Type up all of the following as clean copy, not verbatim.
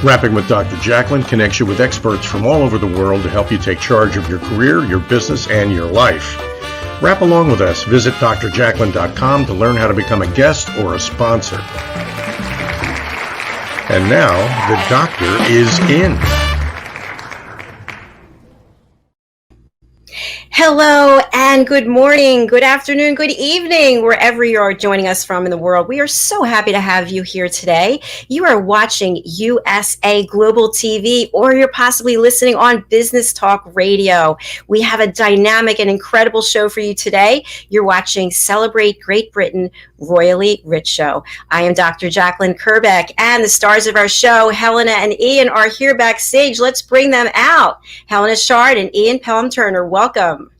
Rapping with Dr. Jacalyn connects you with experts from all over the world to help you take charge of your career, your business, and your life. Rap along with us. Visit drjacalyn.com to learn how to become a guest or a sponsor. And now, the doctor is in. Hello and good morning, good afternoon, good evening, wherever you are joining us from in the world. We are so happy to have you here today. You are watching USA Global TV, or you're possibly listening on Business Talk Radio. We have a dynamic and incredible show for you today. You're watching Celebrate Great Britain Royally Rich Show. I am Dr. Jacalyn Kerbeck, and the stars of our show, Helena and Ian, are here backstage. Let's bring them out. Helena Chard and Ian Pelham Turner, welcome.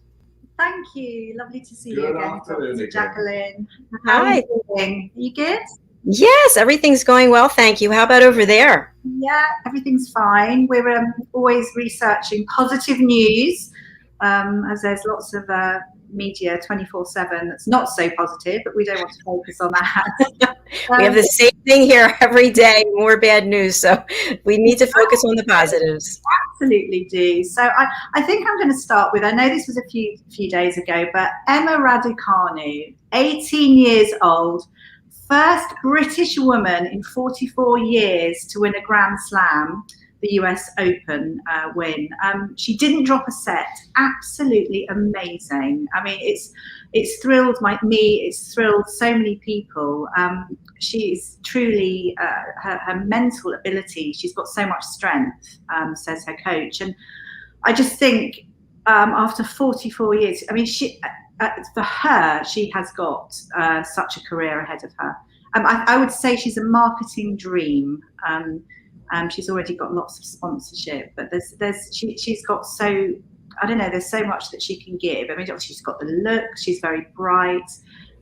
Thank you. Lovely to see you again, Dr. Jacalyn. How are you doing? Are you good? Yes, everything's going well, thank you. How about over there? Yeah, everything's fine. We're always researching positive news, as there's lots of media 24/7 that's not so positive, but we don't want to focus on that. We have the same thing here every day, more bad news, so we need to focus on the positives. Absolutely do. So I think I'm going to start with, I know this was a few days ago, but Emma Raducanu, 18 years old, first British woman in 44 years to win a Grand Slam, the US Open win. She didn't drop a set. Absolutely amazing. I mean, it's thrilled me. It's thrilled so many people. She's truly her mental ability. She's got so much strength, says her coach. And I just think after 44 years, I mean, for her, she has got such a career ahead of her. I would say she's a marketing dream. She's already got lots of sponsorship, but she's got there's so much that she can give. I mean, obviously she's got the look, she's very bright,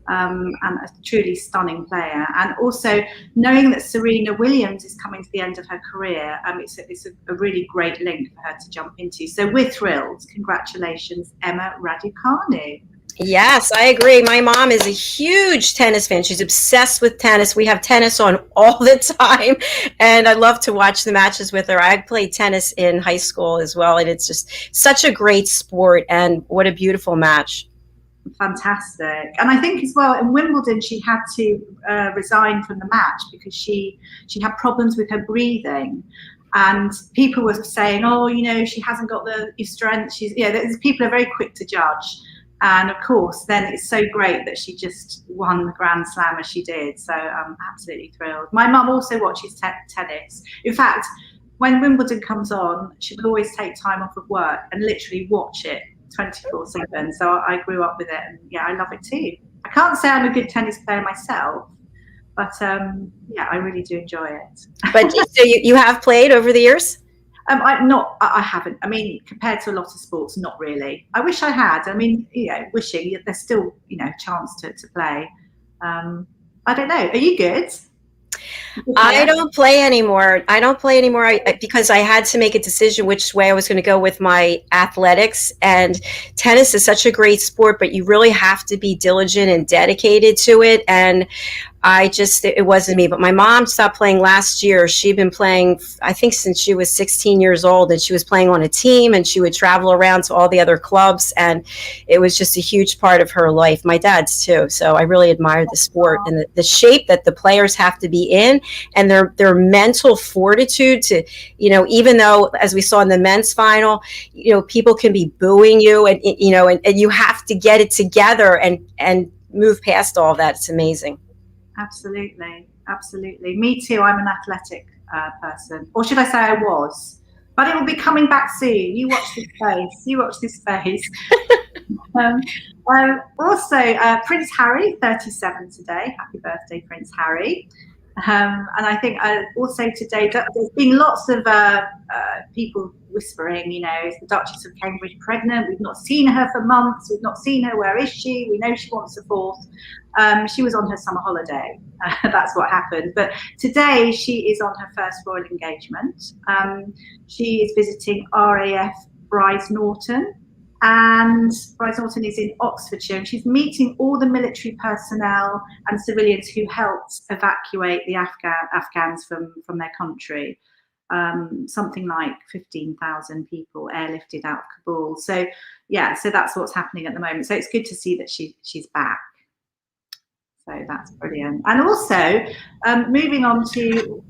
and a truly stunning player. And also knowing that Serena Williams is coming to the end of her career, it's a really great link for her to jump into. So we're thrilled. Congratulations, Emma Raducanu. Yes, I agree. My mom is a huge tennis fan. She's obsessed with tennis. We have tennis on all the time, and I love to watch the matches with her. I played tennis in high school as well, and it's just such a great sport, and what a beautiful match. Fantastic. And I think as well in Wimbledon she had to resign from the match because she had problems with her breathing. And people were saying, oh, she hasn't got the strength. People are very quick to judge. And of course, then it's so great that she just won the Grand Slam as she did. So I'm absolutely thrilled. My mum also watches tennis. In fact, when Wimbledon comes on, she will always take time off of work and literally watch it 24/7. So I grew up with it, and yeah, I love it too. I can't say I'm a good tennis player myself, but yeah, I really do enjoy it. But so you have played over the years? I haven't. I mean, compared to a lot of sports, not really. I wish I had. I mean, wishing there's still, a chance to play. I don't know. Are you good? I don't play anymore. Because I had to make a decision which way I was going to go with my athletics. And tennis is such a great sport, but you really have to be diligent and dedicated to it. And it wasn't me. But my mom stopped playing last year. She'd been playing, I think, since she was 16 years old, and she was playing on a team, and she would travel around to all the other clubs, and it was just a huge part of her life. My dad's too. So I really admire the sport and the shape that the players have to be in, and their mental fortitude to, even though, as we saw in the men's final, people can be booing you, and you have to get it together and move past all that. It's amazing. Absolutely. Me too. I'm an athletic person, or should I say I was, but it will be coming back soon. You watch this space. Also, Prince Harry, 37 today. Happy birthday, Prince Harry. And I think also today there's been lots of people whispering, is the Duchess of Cambridge pregnant? We've not seen her for months. We've not seen her. Where is she? We know she wants a fourth. She was on her summer holiday. That's what happened. But today she is on her first royal engagement. She is visiting RAF Brize Norton. And Brize Norton is in Oxfordshire, and she's meeting all the military personnel and civilians who helped evacuate the Afghans from their country. something like 15,000 people airlifted out of Kabul. So yeah, so that's what's happening at the moment. So it's good to see that she's back. So that's brilliant. And also, moving on to,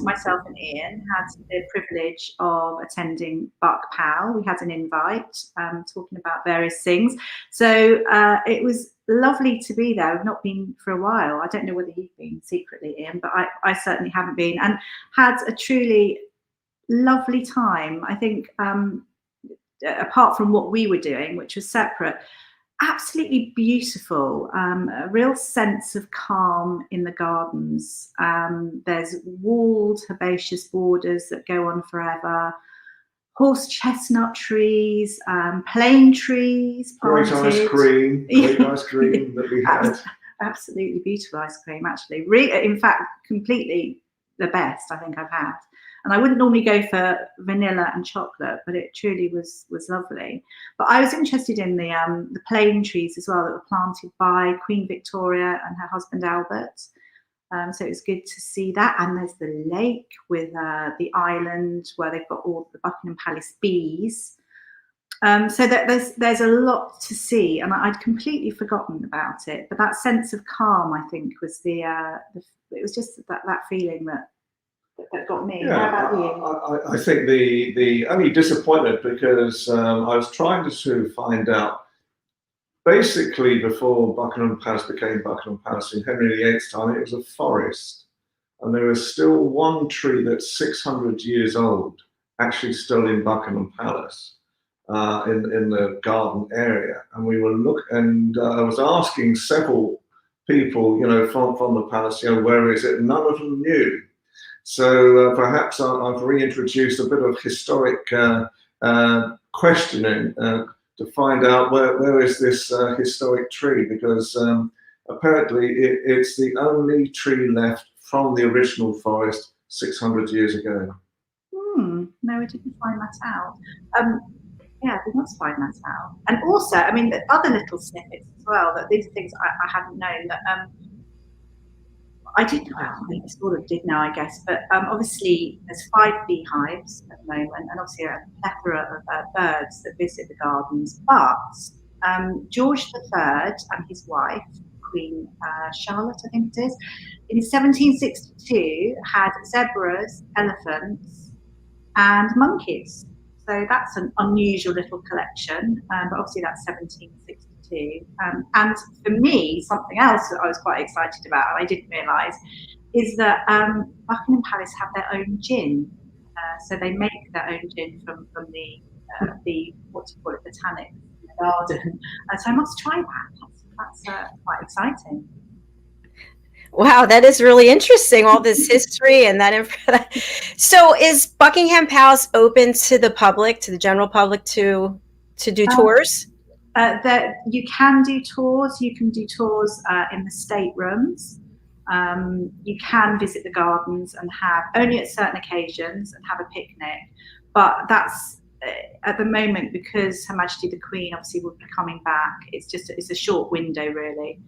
myself and Ian had the privilege of attending Buck Pal. We had an invite talking about various things. So it was lovely to be there. I've not been for a while. I don't know whether you've been secretly, Ian, but I certainly haven't been, and had a truly lovely time. I think apart from what we were doing, which was separate, absolutely beautiful, a real sense of calm in the gardens. There's walled herbaceous borders that go on forever, horse chestnut trees, plane trees planted. Great ice cream that we had. Absolutely beautiful ice cream, actually. In fact, completely the best I think I've had. And I wouldn't normally go for vanilla and chocolate, but it truly was lovely. But I was interested in the plane trees as well that were planted by Queen Victoria and her husband Albert. So it was good to see that. And there's the lake with the island where they've got all the Buckingham Palace bees. So that there's a lot to see, and I'd completely forgotten about it. But that sense of calm, I think, was it was just that feeling that got me. Yeah, how about you? I think the only disappointed because I was trying to find out, basically before Buckingham Palace became Buckingham Palace in Henry VIII's time, it was a forest, and there is still one tree that's 600 years old, actually still in Buckingham Palace, in the garden area. And we were I was asking several people, from the palace, where is it? None of them knew. So perhaps I've reintroduced a bit of historic questioning to find out where is this historic tree, because apparently it's the only tree left from the original forest 600 years ago. No, I didn't find that out. Yeah, we must find that out. And also, I mean, the other little snippets as well, that these things I hadn't known, that I sort of did know, I guess, but obviously there's 5 beehives at the moment, and obviously a plethora of birds that visit the gardens. But George III and his wife, Queen Charlotte, I think it is, in 1762 had zebras, elephants, and monkeys. So that's an unusual little collection, but obviously that's 1762. And for me, something else that I was quite excited about, and I didn't realise, is that Buckingham Palace have their own gin. So they make their own gin from the what do you call it, botanics in the garden. So I must try that. That's quite exciting. Wow, that is really interesting, all this history and that. So is Buckingham Palace open to the public, to the general public, to do tours? That you can do tours. You can do tours in the staterooms. You can visit the gardens and have, only at certain occasions, and have a picnic. But that's at the moment, because Her Majesty the Queen obviously will be coming back. It's a short window, really.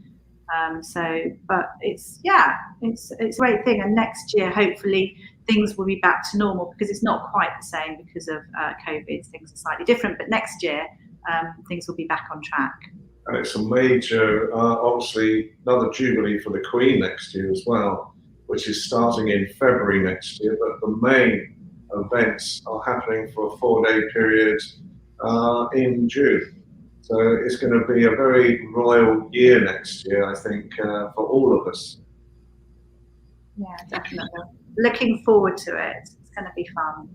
But it's a great thing. And next year, hopefully, things will be back to normal, because it's not quite the same because of COVID. Things are slightly different, but next year things will be back on track. And it's a major, obviously, another jubilee for the Queen next year as well, which is starting in February next year. But the main events are happening for a 4-day period in June. So it's going to be a very royal year next year, I think, for all of us. Yeah, definitely. Looking forward to it. It's going to be fun.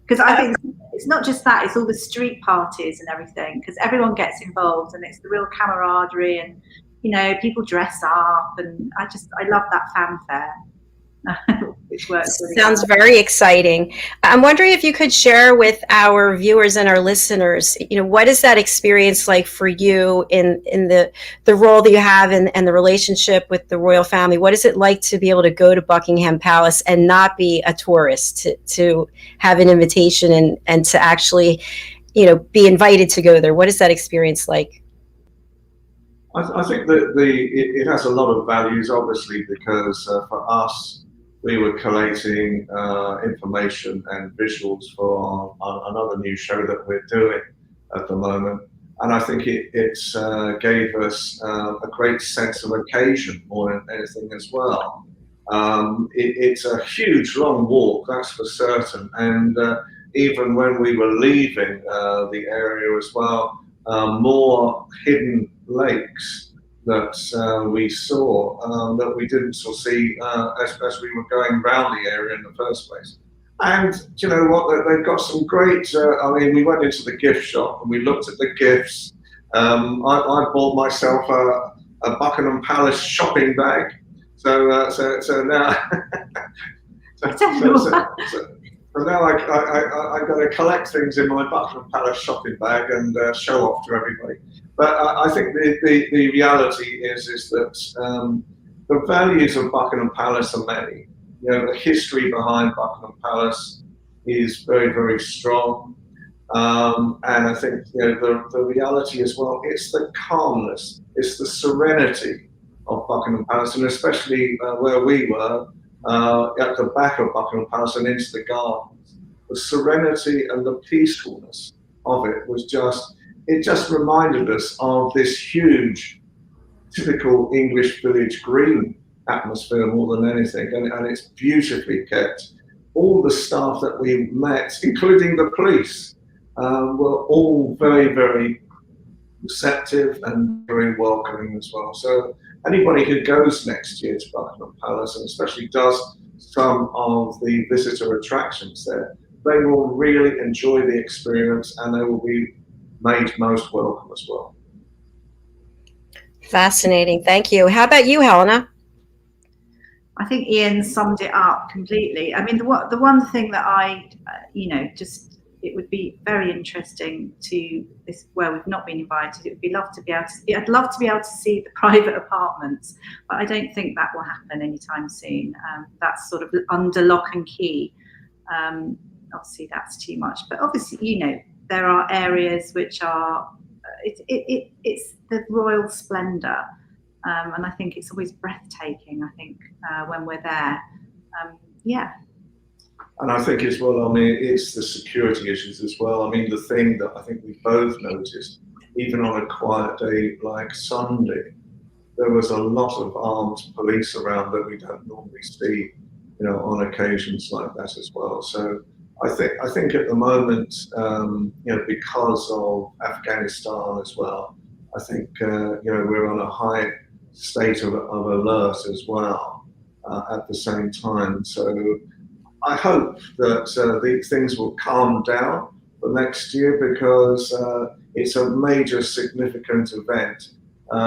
Because I think it's not just that, it's all the street parties and everything, because everyone gets involved, and it's the real camaraderie, and, people dress up, and I love that fanfare. Which works really Sounds well. very exciting. I'm wondering if you could share with our viewers and our listeners, what is that experience like for you in the role that you have and the relationship with the royal family? What is it like to be able to go to Buckingham Palace and not be a tourist, to have an invitation and to actually, be invited to go there? What is that experience like? I think that it has a lot of values, obviously, because for us, we were collating information and visuals for another new show that we're doing at the moment. And I think it gave us a great sense of occasion more than anything as well. It's a huge, long walk, that's for certain. And even when we were leaving the area as well, more hidden lakes that we saw that we didn't sort of see as we were going around the area in the first place. And do you know what? They've got some great. I mean, we went into the gift shop and we looked at the gifts. I bought myself a Buckingham Palace shopping bag. So now, so now I've got to collect things in my Buckingham Palace shopping bag and show off to everybody. But I think the reality is that the values of Buckingham Palace are many. You know, the history behind Buckingham Palace is very, very strong. And I think, you know, the reality as well, it's the calmness, it's the serenity of Buckingham Palace, and especially where we were at the back of Buckingham Palace and into the gardens. The serenity and the peacefulness of it was it just reminded us of this huge, typical English village green atmosphere more than anything, and it's beautifully kept. All the staff that we met, including the police, were all very, very receptive and very welcoming as well. So anybody who goes next year to Buckingham Palace, and especially does some of the visitor attractions there, they will really enjoy the experience and they will be made most welcome as well. Fascinating. Thank you. How about you, Helena? I think Ian summed it up completely. I mean, the one thing that I, it would be very interesting to this where we've not been invited. It would be love to be able to. I'd love to be able to see the private apartments, but I don't think that will happen anytime soon. That's sort of under lock and key. Obviously, that's too much. But obviously, there are areas which are. It's the royal splendour. And I think it's always breathtaking, I think, when we're there. Yeah. And I think as well, I mean, it's the security issues as well. I mean, the thing that I think we both noticed, even on a quiet day like Sunday, there was a lot of armed police around that we don't normally see, on occasions like that as well. So I think at the moment, because of Afghanistan as well, I think, we're on a high state of alert as well at the same time. So I hope that these things will calm down for next year, because it's a major significant event.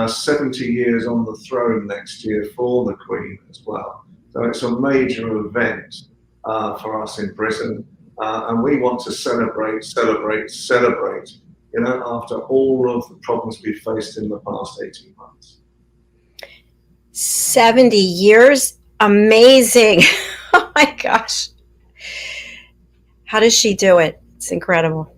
70 years on the throne next year for the Queen as well. So it's a major event for us in Britain. And we want to celebrate, after all of the problems we've faced in the past 18 months. 70 years? Amazing. Oh my gosh. How does she do it? It's incredible.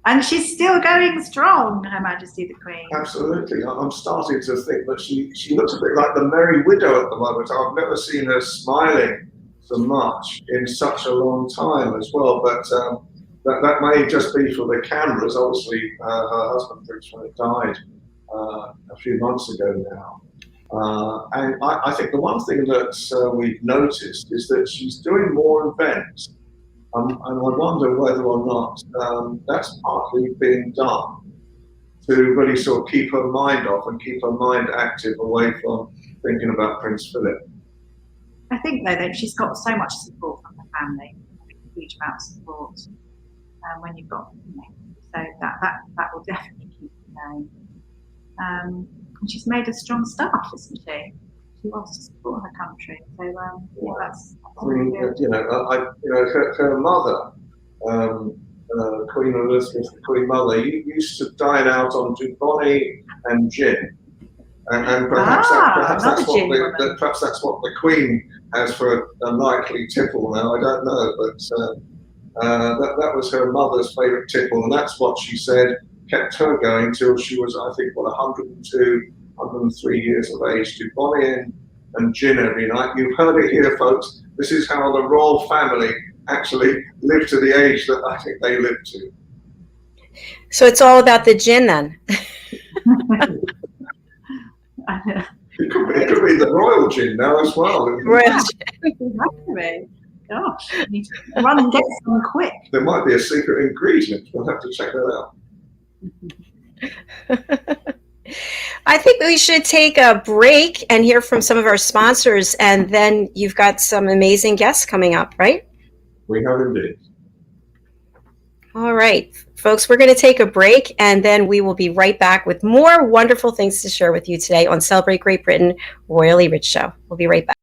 And she's still going strong, Her Majesty the Queen. Absolutely. I'm starting to think that she looks a bit like the Merry Widow at the moment. I've never seen her smiling so much in such a long time as well. But that may just be for the cameras. Obviously, her husband, Prince Philip, died a few months ago now. And I think the one thing that we've noticed is that she's doing more events. And I wonder whether or not that's partly being done to really sort of keep her mind off and keep her mind active away from thinking about Prince Philip. I think, though, that she's got so much support from her family, a huge amount of support. When you've got, so that will definitely keep you going. And she's made a strong staff, isn't she? She wants to support her country. So that's really good. Her mother, Queen Elizabeth, the Queen Mother, used to dine out on Dubonnet and gin. And perhaps that's what the Queen has for a nightly tipple now. I don't know, but that was her mother's favourite tipple, and that's what she said kept her going till she was, I think, 102, 103 years of age. Dubonnet and gin every night. You've heard it here, folks. This is how the royal family actually lived to the age that I think they lived to. So it's all about the gin then. It could be the royal gin now as well. Royal Exactly. Gosh, you need to run and get some quick. There might be a secret ingredient. We'll have to check that out. I think we should take a break and hear from some of our sponsors, and then you've got some amazing guests coming up, right? We have indeed. All right, folks, we're going to take a break, and then we will be right back with more wonderful things to share with you today on Celebrate Great Britain Royally Rich Show. We'll be right back.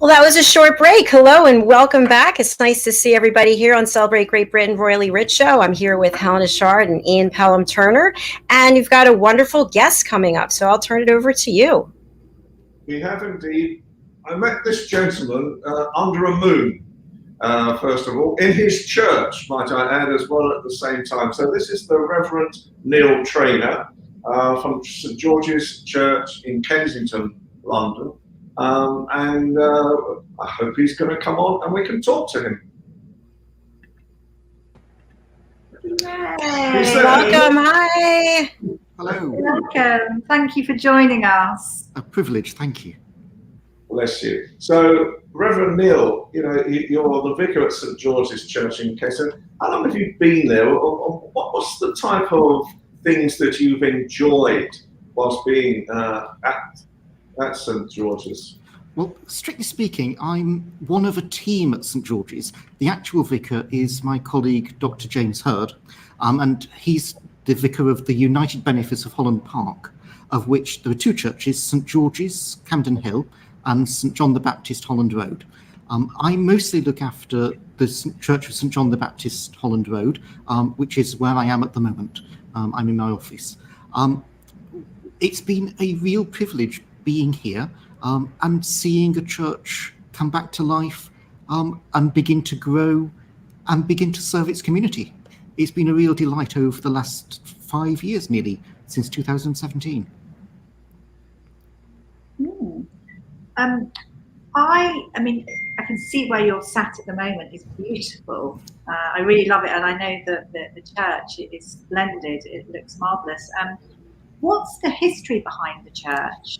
Well, that was a short break. Hello and welcome back. It's nice to see everybody here on Celebrate Great Britain Royally Rich Show. I'm here with Helena Chard and Ian Pelham Turner, and you've got a wonderful guest coming up, so I'll turn it over to you. We have indeed. I met this gentleman under a moon, first of all, in his church, might I add, as well at the same time. So this is the Reverend Neil Trainer from St George's Church in Kensington, London. And I hope he's going to come on and we can talk to him. Yay. Welcome. Hi. Hello. Welcome. Thank you for joining us. A privilege, thank you. Bless you. So, Reverend Neil, you know, you're the vicar at St George's Church in Kensington. How long have you been there? What's the type of things that you've enjoyed whilst being at St George's? Well, strictly speaking, I'm one of a team at St George's. The actual vicar is my colleague, Dr. James Chard, and he's the vicar of the United Benefice of Holland Park, of which there are two churches, St George's, Camden Hill, and St John the Baptist, Holland Road. I mostly look after the Church of St John the Baptist, Holland Road, which is where I am at the moment. I'm in my office. It's been a real privilege being here and seeing a church come back to life and begin to grow and begin to serve its community. It's been a real delight over the last 5 years, nearly, since 2017. I mean, I can see where you're sat at the moment. It's beautiful. I really love it, and I know that the church is splendid. It looks marvellous. What's the history behind the church?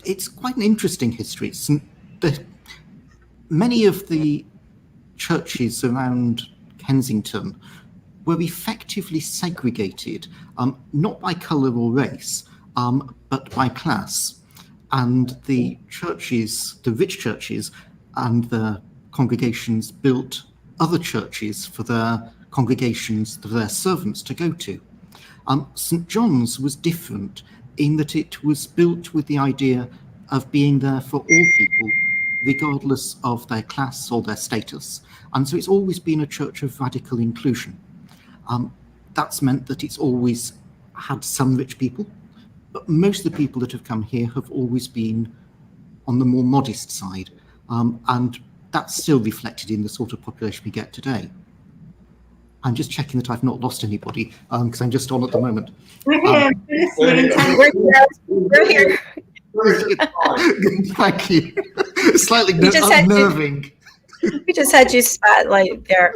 It's quite an interesting history. Many of the churches around Kensington were effectively segregated, not by colour or race, but by class. And the churches, the rich churches and their congregations built other churches for their congregations, for their servants to go to. St John's was different in that it was built with the idea of being there for all people, regardless of their class or their status. And so it's always been a church of radical inclusion. That's meant that it's always had some rich people, but most of the people that have come here have always been on the more modest side. And that's still reflected in the sort of population we get today. I'm just checking that I've not lost anybody because I'm just on at the moment. We're here. We're listening. We're here. Thank you. Slightly unnerving. We just had you spotlight there.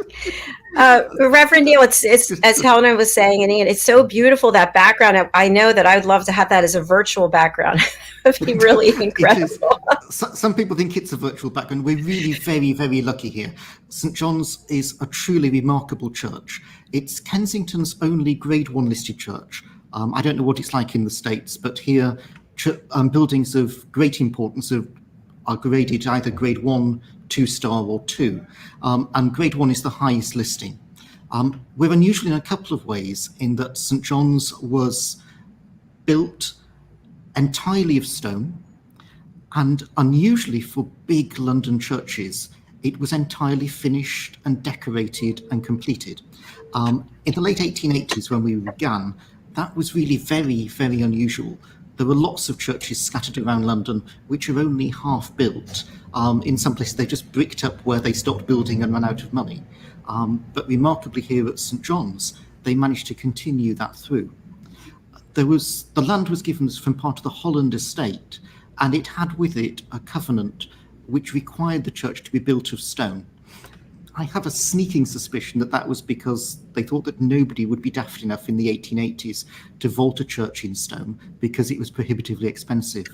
Reverend Neil, it's as Helena was saying, and Ian, it's so beautiful, that background. I know that I would love to have that as a virtual background. It would be really incredible. Some people think it's a virtual background. We're really very, very lucky here. St. John's is a truly remarkable church. It's Kensington's only Grade 1 listed church. I don't know what it's like in the States, but here buildings of great importance are graded either Grade 1, 2-star or 2, and Grade 1 is the highest listing. We're unusual in a couple of ways, in that St. John's was built entirely of stone, and unusually for big London churches, it was entirely finished and decorated and completed. In the late 1880s, when we began, that was really very, very unusual. There were lots of churches scattered around London which are only half built. In some places they just bricked up where they stopped building and ran out of money. But remarkably here at St. John's, they managed to continue that through. The land was given from part of the Holland estate, and it had with it a covenant which required the church to be built of stone. I have a sneaking suspicion that that was because they thought that nobody would be daft enough in the 1880s to vault a church in stone, because it was prohibitively expensive.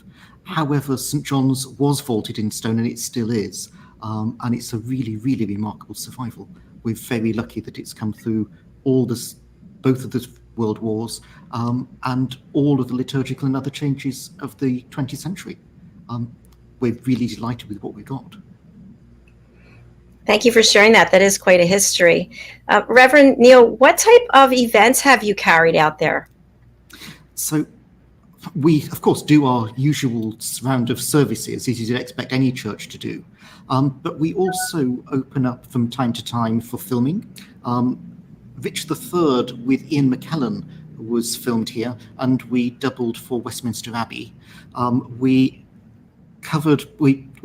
However, St. John's was vaulted in stone, and it still is. And it's a really, really remarkable survival. We're very lucky that it's come through both of the world wars and all of the liturgical and other changes of the 20th century. We're really delighted with what we got. Thank you for sharing that. That is quite a history. Reverend Neil, what type of events have you carried out there? So we, of course, do our usual round of services, as you'd expect any church to do. But we also open up from time to time for filming. Richard III with Ian McKellen was filmed here, and we doubled for Westminster Abbey. We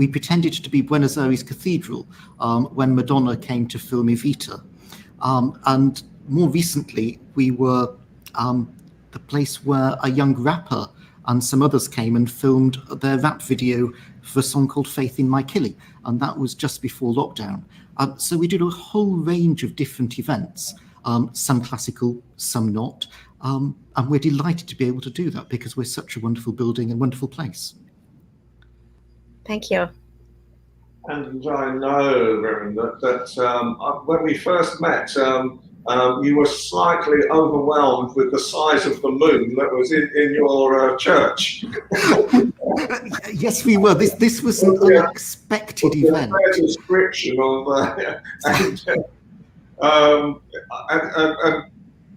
pretended to be Buenos Aires Cathedral when Madonna came to film Evita. And more recently, we were the place where a young rapper and some others came and filmed their rap video for a song called Faith in My Killie, and that was just before lockdown. So we did a whole range of different events, some classical, some not, and we're delighted to be able to do that because we're such a wonderful building and wonderful place. Thank you. And I know, Reverend, that when we first met, you were slightly overwhelmed with the size of the moon that was in your church. Yes, we were. This was an unexpected event. A description of and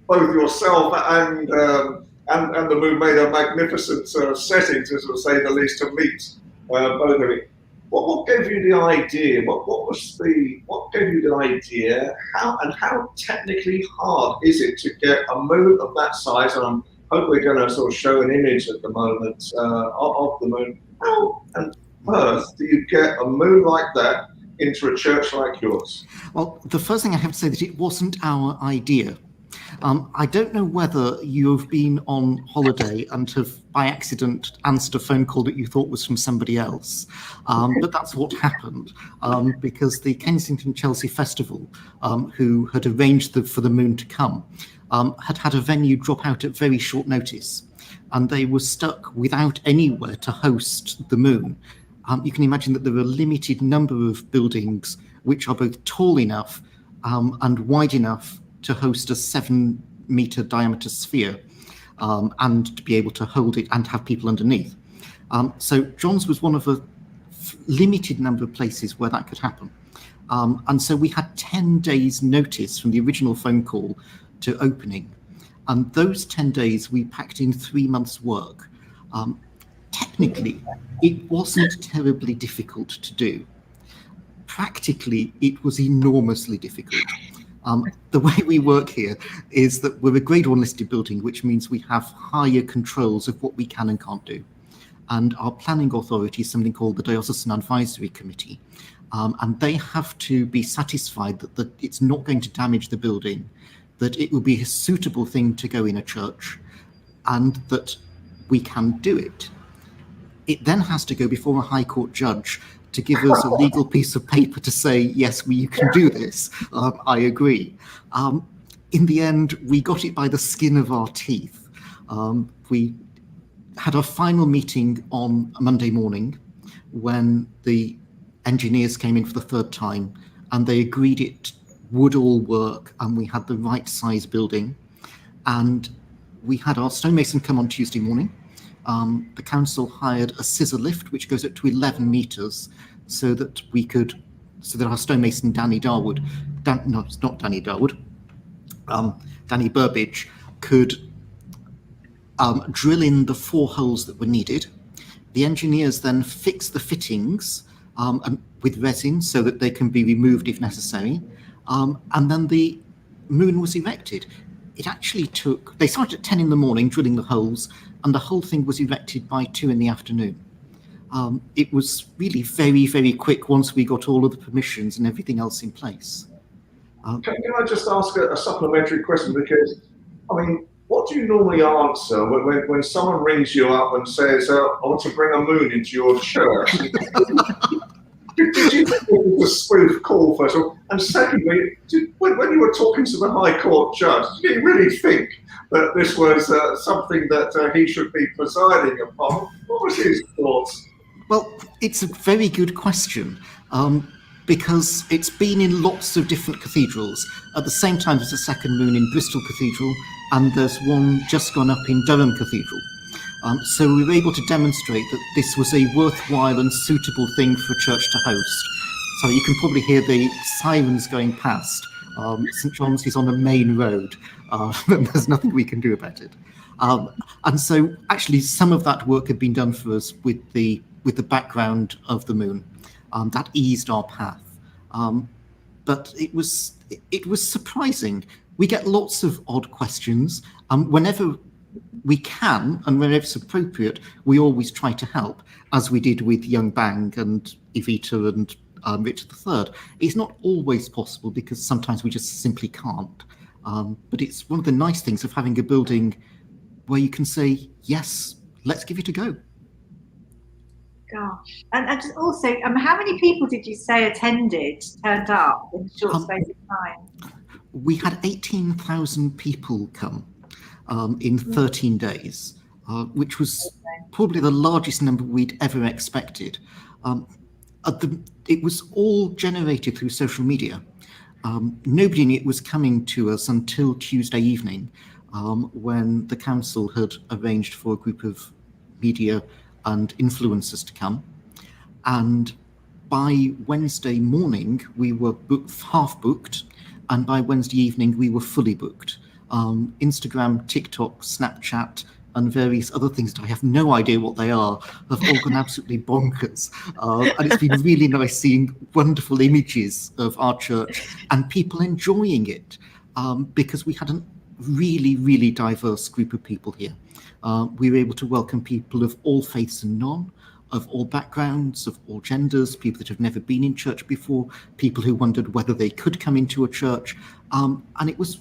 both yourself and the moon made a magnificent setting, to say the least, to meet both of you. What gave you the idea? What gave you the idea? How technically hard is it to get a moon of that size? And I hope we're going to sort of show an image at the moment of the moon. How on earth do you get a moon like that into a church like yours? Well, the first thing I have to say that it wasn't our idea. I don't know whether you've been on holiday and have by accident answered a phone call that you thought was from somebody else, but that's what happened, because the Kensington Chelsea Festival, who had arranged for the moon to come, had a venue drop out at very short notice, and they were stuck without anywhere to host the moon. You can imagine that there are a limited number of buildings which are both tall enough and wide enough to host a 7-meter diameter sphere and to be able to hold it and have people underneath. So John's was one of a limited number of places where that could happen. And so we had 10 days notice from the original phone call to opening. And those 10 days we packed in 3 months' work. Technically, it wasn't terribly difficult to do. Practically, it was enormously difficult. The way we work here is that we're a Grade 1 listed building, which means we have higher controls of what we can and can't do. and our planning authority is something called the Diocesan Advisory Committee. And they have to be satisfied that it's not going to damage the building, that it will be a suitable thing to go in a church, and that we can do it. It then has to go before a High Court judge to give us a legal piece of paper to say, yes, you can do this. I agree. In the end, we got it by the skin of our teeth. We had our final meeting on a Monday morning when the engineers came in for the third time, and they agreed it would all work, and we had the right size building. And we had our stonemason come on Tuesday morning. The council hired a scissor lift, which goes up to 11 meters, so that our stonemason Danny Burbidge could drill in the 4 holes that were needed. The engineers then fixed the fittings with resin so that they can be removed if necessary. And then the moon was erected. It actually they started at 10 in the morning drilling the holes, and the whole thing was erected by 2 in the afternoon. It was really very, very quick once we got all of the permissions and everything else in place. Can I just ask a supplementary question? Because, I mean, what do you normally answer when someone rings you up and says, I want to bring a moon into your church? Did you think it was a spoof call, first of all? And secondly, when you were talking to the High Court judge, did you really think that this was something that he should be presiding upon? What was his thoughts? Well, it's a very good question, because it's been in lots of different cathedrals. At the same time, there's a second moon in Bristol Cathedral, and there's one just gone up in Durham Cathedral. So we were able to demonstrate that this was a worthwhile and suitable thing for a church to host. So you can probably hear the sirens going past. St. John's is on a main road, and there's nothing we can do about it. And so actually some of that work had been done for us with the background of the moon. That eased our path. But it was surprising. We get lots of odd questions. Whenever we can, and whenever it's appropriate, we always try to help, as we did with Young Bang and Evita and Richard III. It's not always possible because sometimes we just simply can't. But it's one of the nice things of having a building where you can say, yes, let's give it a go. Gosh. And just also, how many people did you say turned up in a short space of time? We had 18,000 people come in 13 days, which was probably the largest number we'd ever expected. It was all generated through social media. Nobody in it was coming to us until Tuesday evening, when the council had arranged for a group of media and influencers to come. And by Wednesday morning, we were half booked, and by Wednesday evening, we were fully booked. Instagram, TikTok, Snapchat, and various other things that I have no idea what they are, have all gone absolutely bonkers. And it's been really nice seeing wonderful images of our church and people enjoying it, because we had a really, really diverse group of people here. We were able to welcome people of all faiths and none, of all backgrounds, of all genders, people that have never been in church before, people who wondered whether they could come into a church. And it was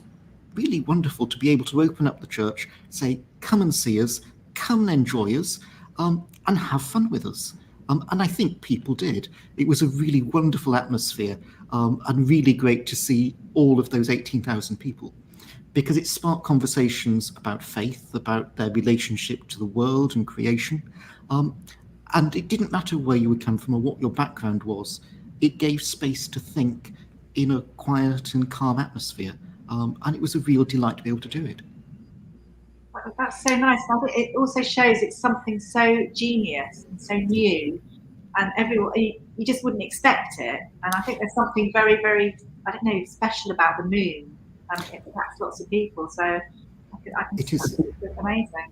really wonderful to be able to open up the church, say, come and see us, come and enjoy us, and have fun with us. And I think people did. It was a really wonderful atmosphere, and really great to see all of those 18,000 people, because it sparked conversations about faith, about their relationship to the world and creation. And it didn't matter where you would come from or what your background was. It gave space to think in a quiet and calm atmosphere. And it was a real delight to be able to do it. That's so nice. It also shows it's something so genius and so new, and everyone, you just wouldn't expect it. And I think there's something very, very, special about the moon. It attracts lots of people. So I can it is amazing.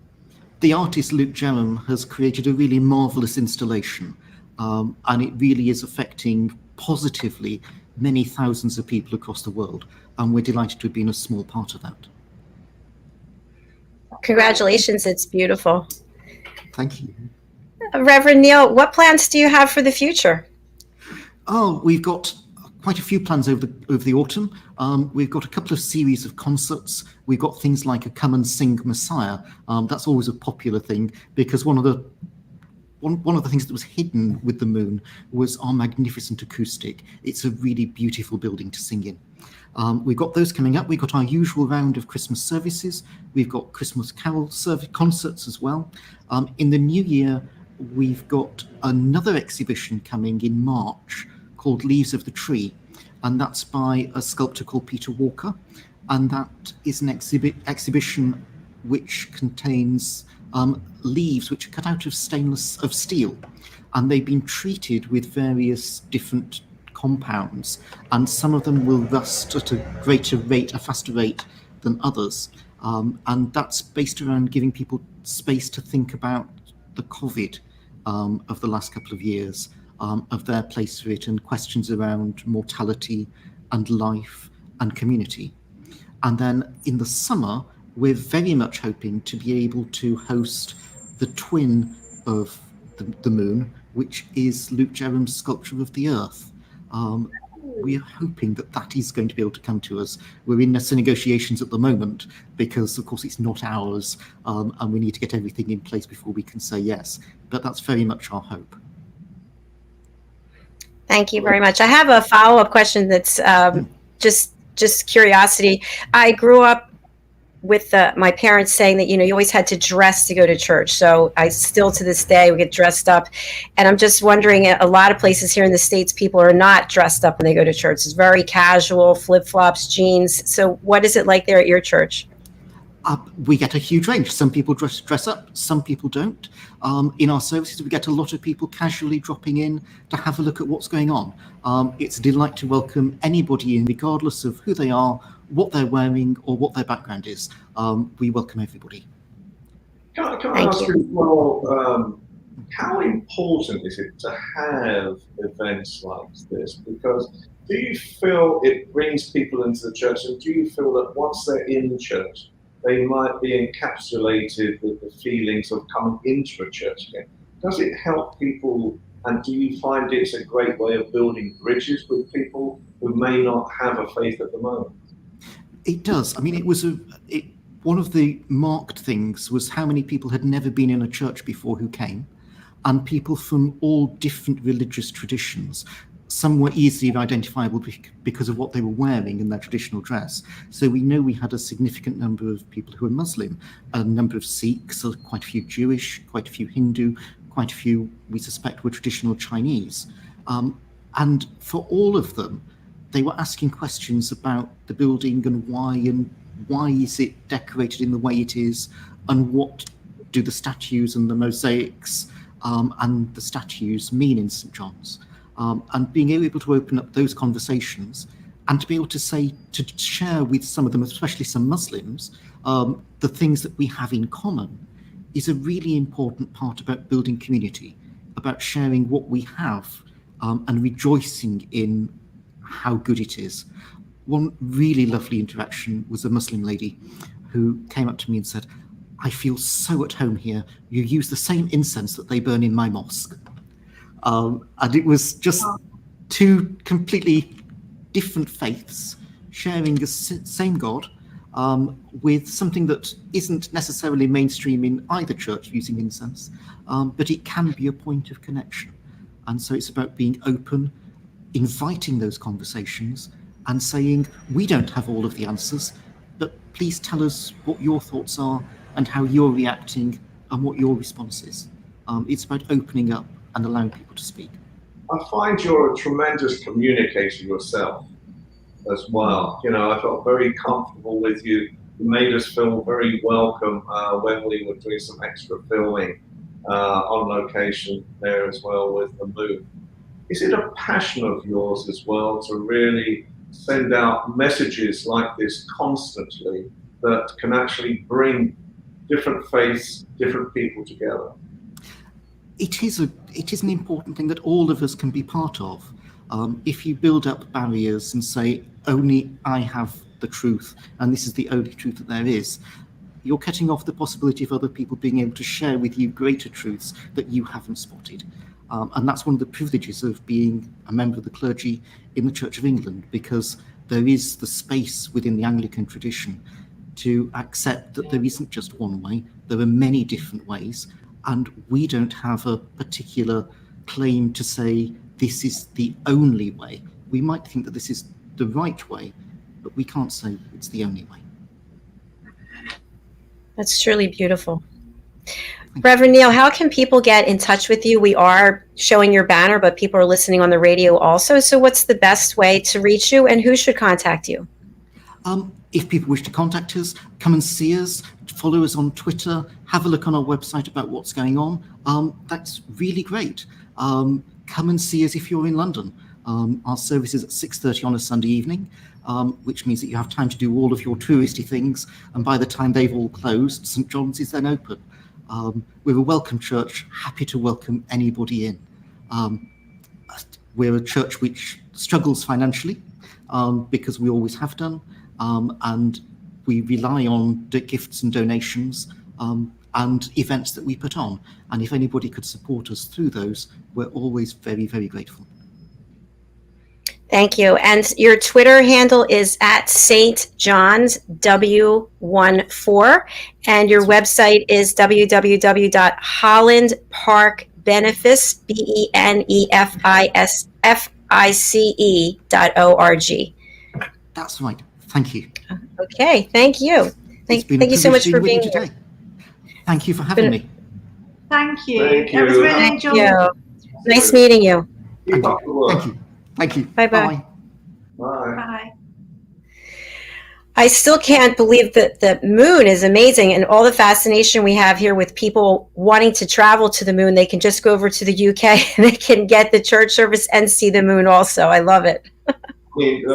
The artist Luke Jerram has created a really marvelous installation, and it really is affecting positively many thousands of people across the world. And we're delighted to have been a small part of that. Congratulations, it's beautiful. Thank you. Reverend Neil, what plans do you have for the future? Oh, we've got quite a few plans over the autumn. We've got a couple of series of concerts. We've got things like a Come and Sing Messiah. That's always a popular thing because one of the things that was hidden with the Moon was our magnificent acoustic. It's a really beautiful building to sing in. We've got those coming up. We've got our usual round of Christmas services. We've got Christmas carol concerts as well. In the new year, we've got another exhibition coming in March called Leaves of the Tree, and that's by a sculptor called Peter Walker, and that is an exhibition which contains leaves which are cut out of steel, and they've been treated with various different compounds, and some of them will rust at a faster rate than others, and that's based around giving people space to think about the COVID of the last couple of years, of their place for it, and questions around mortality and life and community. And then in the summer, we're very much hoping to be able to host the twin of the Moon, which is Luke Jerram's sculpture of the Earth. We are hoping that is going to be able to come to us. We're in negotiations at the moment because, of course, it's not ours, and we need to get everything in place before we can say yes. But that's very much our hope. Thank you very much. I have a follow-up question that's just curiosity. I grew up with my parents saying that, you always had to dress to go to church. So I still, to this day, we get dressed up. And I'm just wondering, a lot of places here in the States, people are not dressed up when they go to church. It's very casual, flip-flops, jeans. So what is it like there at your church? We get a huge range. Some people dress up, some people don't. In our services, we get a lot of people casually dropping in to have a look at what's going on. It's a delight to welcome anybody in, regardless of who they are, what they're wearing, or what their background is. We welcome everybody. Can I ask you, well, how important is it to have events like this? Because do you feel it brings people into the church, and do you feel that once they're in church, they might be encapsulated with the feelings of coming into a church again? Does it help people, and do you find it's a great way of building bridges with people who may not have a faith at the moment? It does. I mean, one of the marked things was how many people had never been in a church before who came, and people from all different religious traditions. Some were easily identifiable because of what they were wearing in their traditional dress. So we know we had a significant number of people who were Muslim, a number of Sikhs, quite a few Jewish, quite a few Hindu, quite a few we suspect were traditional Chinese. And for all of them, they were asking questions about the building and why is it decorated in the way it is, and what do the statues and the mosaics and the statues mean in St. John's. And being able to open up those conversations and to be able to share with some of them, especially some Muslims, the things that we have in common is a really important part about building community, about sharing what we have and rejoicing in how good it is. One really lovely interaction was a Muslim lady who came up to me and said, "I feel so at home here. You use the same incense that they burn in my mosque." And it was just two completely different faiths sharing the same God with something that isn't necessarily mainstream in either church using incense, but it can be a point of connection. And so it's about being open, inviting those conversations and saying, we don't have all of the answers, but please tell us what your thoughts are and how you're reacting and what your response is. It's about opening up and allowing people to speak. I find you're a tremendous communicator yourself as well. I felt very comfortable with you. You made us feel very welcome when we were doing some extra filming on location there as well with the Moon. Is it a passion of yours as well to really send out messages like this constantly that can actually bring different faiths, different people together? It is an important thing that all of us can be part of. If you build up barriers and say, only I have the truth, and this is the only truth that there is, you're cutting off the possibility of other people being able to share with you greater truths that you haven't spotted. And that's one of the privileges of being a member of the clergy in the Church of England, because there is the space within the Anglican tradition to accept that there isn't just one way, there are many different ways, and we don't have a particular claim to say this is the only way. We might think that this is the right way, but we can't say it's the only way. That's truly beautiful. Reverend Neil, how can people get in touch with you? We are showing your banner, but people are listening on the radio also. So what's the best way to reach you, and who should contact you? If people wish to contact us, come and see us, follow us on Twitter, have a look on our website about what's going on. That's really great. Come and see us if you're in London. Our service is at 6:30 on a Sunday evening, which means that you have time to do all of your touristy things. And by the time they've all closed, St. John's is then open. We're a welcome church, happy to welcome anybody in. We're a church which struggles financially because we always have done, and we rely on gifts and donations and events that we put on. And if anybody could support us through those, we're always very, very grateful. Thank you. And your Twitter handle is at St. John's W14, and your website is www.hollandparkbenefice.org. That's right. Thank you. Okay. Thank you. Thank you so much for being here today. Thank you for having me. Thank you. Thank you. It was really enjoyable. Nice meeting you. Keep up the work. Thank you. Thank you. Bye-bye. Bye. Bye. I still can't believe that the moon is amazing, and all the fascination we have here with people wanting to travel to the moon. They can just go over to the UK and they can get the church service and see the moon also. I love it. I mean,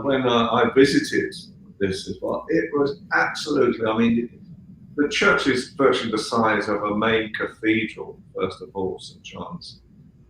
when I visited this as well, it was absolutely, I mean, the church is virtually the size of a main cathedral, first of all, St. John's.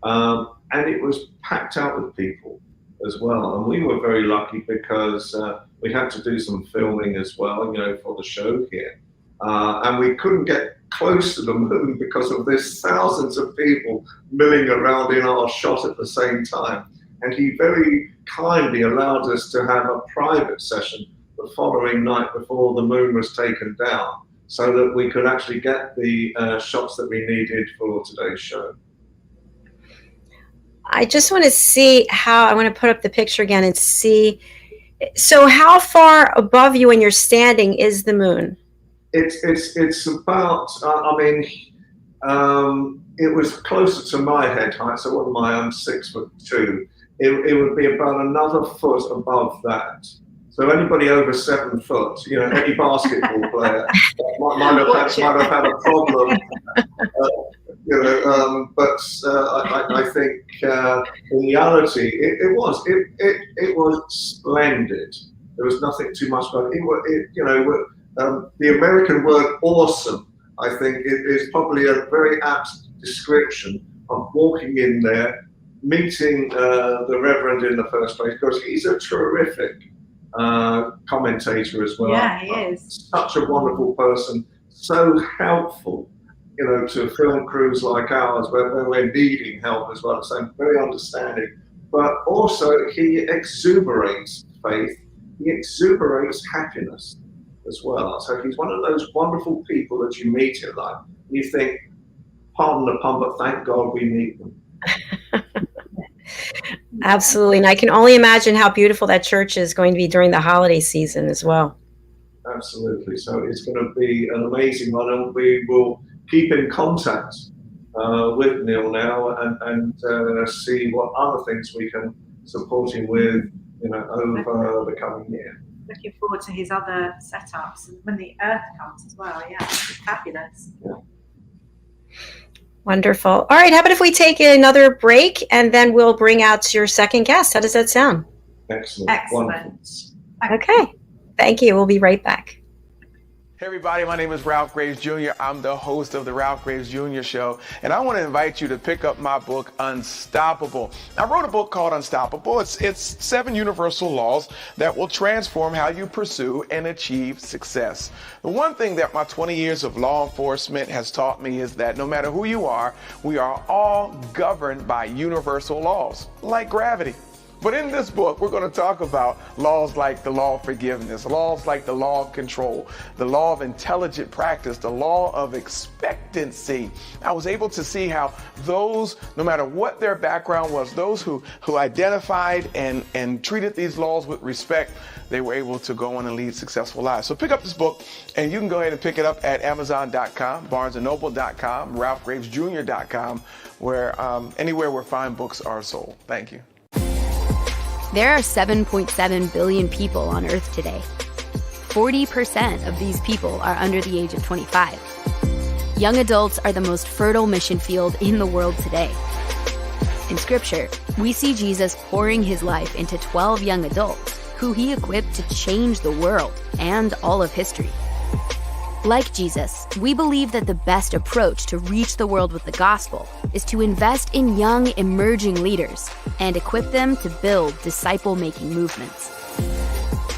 And it was packed out with people as well. And we were very lucky because we had to do some filming as well, for the show here. And we couldn't get close to the moon because of this thousands of people milling around in our shot at the same time. And he very kindly allowed us to have a private session the following night before the moon was taken down, so that we could actually get the shots that we needed for today's show. I just want to see I want to put up the picture again and see. So how far above you when you're standing is the moon? It's about, it was closer to my head height. So what am I? I'm 6'2". It would be about another foot above that. So anybody over 7 foot, any basketball player might have had a problem. But I think in reality it was splendid. There was nothing too much about it. The American word "awesome," I think, is probably a very apt description of walking in there, meeting the Reverend in the first place, because he's a terrific commentator as well. Yeah, he is. Such a wonderful person, so helpful, to film crews like ours where we're needing help as well. So very understanding, but also he exuberates faith, he exuberates happiness as well. So he's one of those wonderful people that you meet in life. You think, pardon the pun, but thank God we meet them. Absolutely. And I can only imagine how beautiful that church is going to be during the holiday season as well. Absolutely. So it's going to be an amazing one, and we will keep in contact with Neil now and see what other things we can support him with, over the coming year. Looking forward to his other setups when the Earth comes as well. Yeah, it's fabulous. Yeah. Wonderful. All right. How about if we take another break and then we'll bring out your second guest? How does that sound? Excellent. Wonderful. Okay. Thank you. We'll be right back. Hey everybody, my name is Ralph Graves Jr. I'm the host of the Ralph Graves Jr. Show, and I want to invite you to pick up my book, Unstoppable. I wrote a book called Unstoppable. It's 7 universal laws that will transform how you pursue and achieve success. The one thing that my 20 years of law enforcement has taught me is that no matter who you are, we are all governed by universal laws, like gravity. But in this book, we're going to talk about laws like the law of forgiveness, laws like the law of control, the law of intelligent practice, the law of expectancy. I was able to see how those, no matter what their background was, those who identified and treated these laws with respect, they were able to go on and lead successful lives. So pick up this book, and you can go ahead and pick it up at Amazon.com, BarnesandNoble.com, RalphGravesJr.com, where anywhere where fine books are sold. Thank you. There are 7.7 billion people on Earth today. 40% of these people are under the age of 25. Young adults are the most fertile mission field in the world today. In Scripture, we see Jesus pouring his life into 12 young adults who he equipped to change the world and all of history. Like Jesus, we believe that the best approach to reach the world with the gospel is to invest in young, emerging leaders and equip them to build disciple-making movements.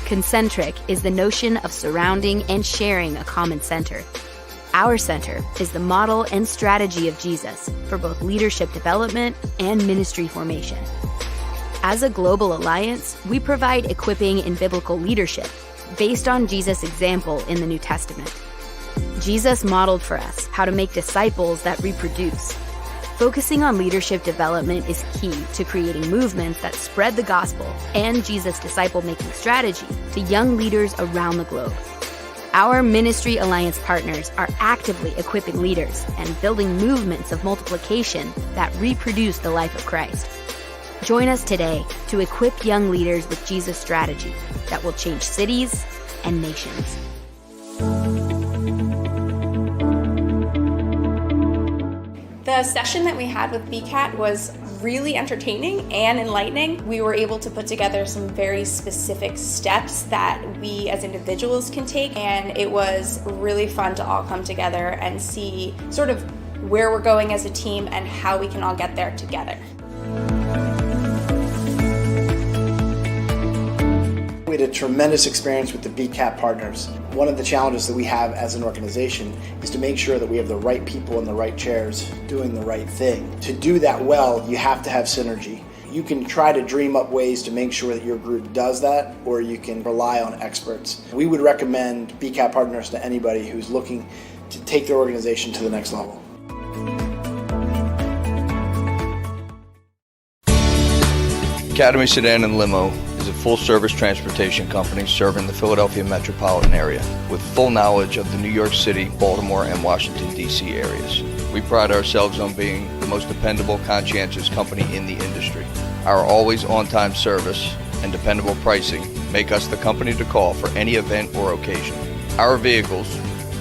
Concentric is the notion of surrounding and sharing a common center. Our center is the model and strategy of Jesus for both leadership development and ministry formation. As a global alliance, we provide equipping in biblical leadership based on Jesus' example in the New Testament. Jesus modeled for us how to make disciples that reproduce. Focusing on leadership development is key to creating movements that spread the gospel and Jesus' disciple-making strategy to young leaders around the globe. Our Ministry Alliance partners are actively equipping leaders and building movements of multiplication that reproduce the life of Christ. Join us today to equip young leaders with Jesus' strategy that will change cities and nations. The session that we had with BCAT was really entertaining and enlightening. We were able to put together some very specific steps that we as individuals can take, and it was really fun to all come together and see sort of where we're going as a team and how we can all get there together. We had a tremendous experience with the BCAP partners. One of the challenges that we have as an organization is to make sure that we have the right people in the right chairs doing the right thing. To do that well, you have to have synergy. You can try to dream up ways to make sure that your group does that, or you can rely on experts. We would recommend BCAP partners to anybody who's looking to take their organization to the next level. Academy Sedan and Limo is a full-service transportation company serving the Philadelphia metropolitan area with full knowledge of the New York City, Baltimore, and Washington, D.C. areas. We pride ourselves on being the most dependable, conscientious company in the industry. Our always on-time service and dependable pricing make us the company to call for any event or occasion. Our vehicles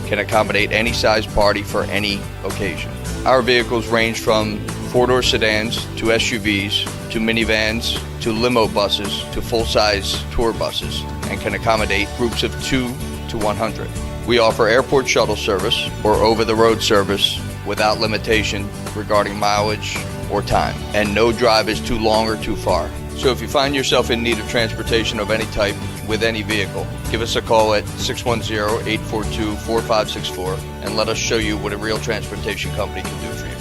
can accommodate any size party for any occasion. Our vehicles range from four-door sedans to SUVs to minivans to limo buses to full-size tour buses and can accommodate groups of 2 to 100. We offer airport shuttle service or over-the-road service without limitation regarding mileage or time, and no drive is too long or too far. So if you find yourself in need of transportation of any type with any vehicle, give us a call at 610-842-4564 and let us show you what a real transportation company can do for you.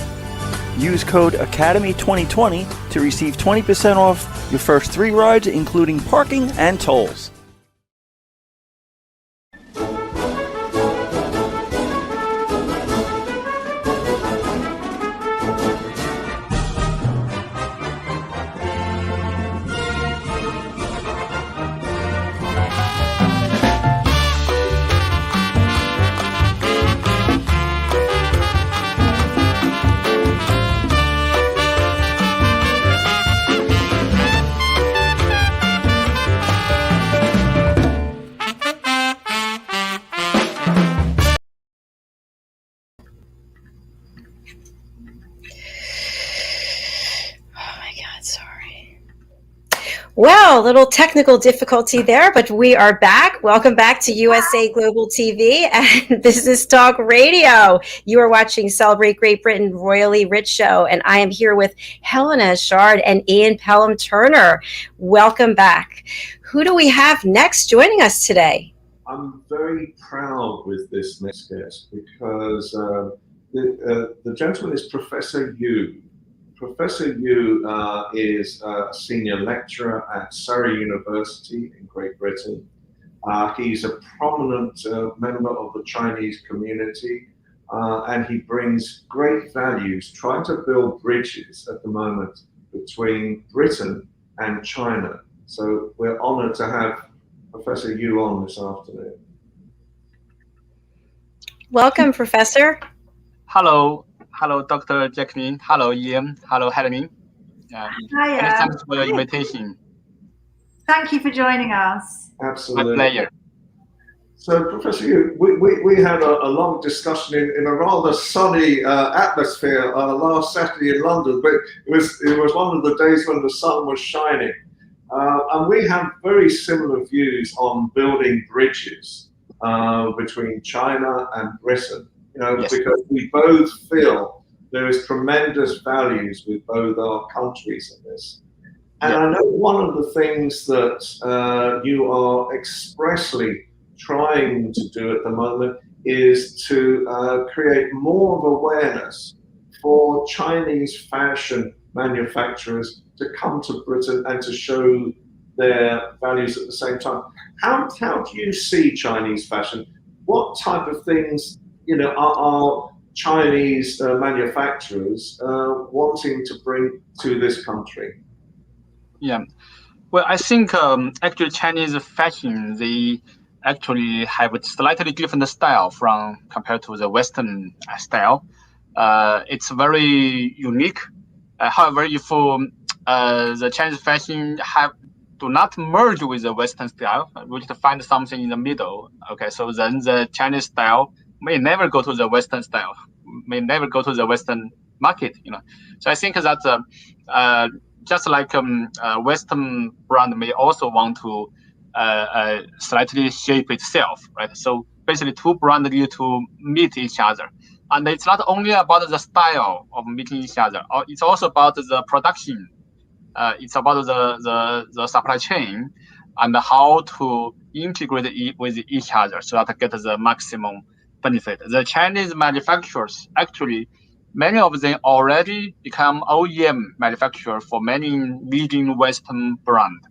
Use code ACADEMY2020 to receive 20% off your first 3 rides, including parking and tolls. Well, a little technical difficulty there, but we are back. Welcome back to USA Global TV and Business Talk Radio. You are watching Celebrate Great Britain Royally Rich Show, and I am here with Helena, Chard, and Ian Pelham Turner. Welcome back. Who do we have next joining us today? I'm very proud with this next guest because the gentleman is Professor Yu. Professor Yu is a senior lecturer at Surrey University in Great Britain. He's a prominent member of the Chinese community, and he brings great values, trying to build bridges at the moment between Britain and China. So we're honored to have Professor Yu on this afternoon. Welcome, Professor. Hello, Dr. Jacalyn. Hello, Ian. Hello, Helena. Many thanks for your invitation. Thank you for joining us. Absolutely. My pleasure. So, Professor Yu, we had a long discussion in a rather sunny atmosphere last Saturday in London, but it was one of the days when the sun was shining. And we have very similar views on building bridges between China and Britain. Yes. Because we both feel there is tremendous values with both our countries in this. And I know one of the things that you are expressly trying to do at the moment is to create more of awareness for Chinese fashion manufacturers to come to Britain and to show their values at the same time. How do you see Chinese fashion? What type of things are Chinese manufacturers wanting to bring to this country? Yeah, well, I think actually Chinese fashion, they actually have a slightly different style compared to the Western style. It's very unique. However, if the Chinese fashion do not merge with the Western style, we need to find something in the middle. Okay, so then the Chinese style may never go to the Western style, may never go to the Western market. So I think that just like Western brand may also want to slightly shape itself, right? So basically, two brands need to meet each other. And it's not only about the style of meeting each other, it's also about the production. It's about the supply chain and how to integrate it with each other so that get the maximum benefit. The Chinese manufacturers, actually, many of them already become OEM manufacturer for many leading Western brands.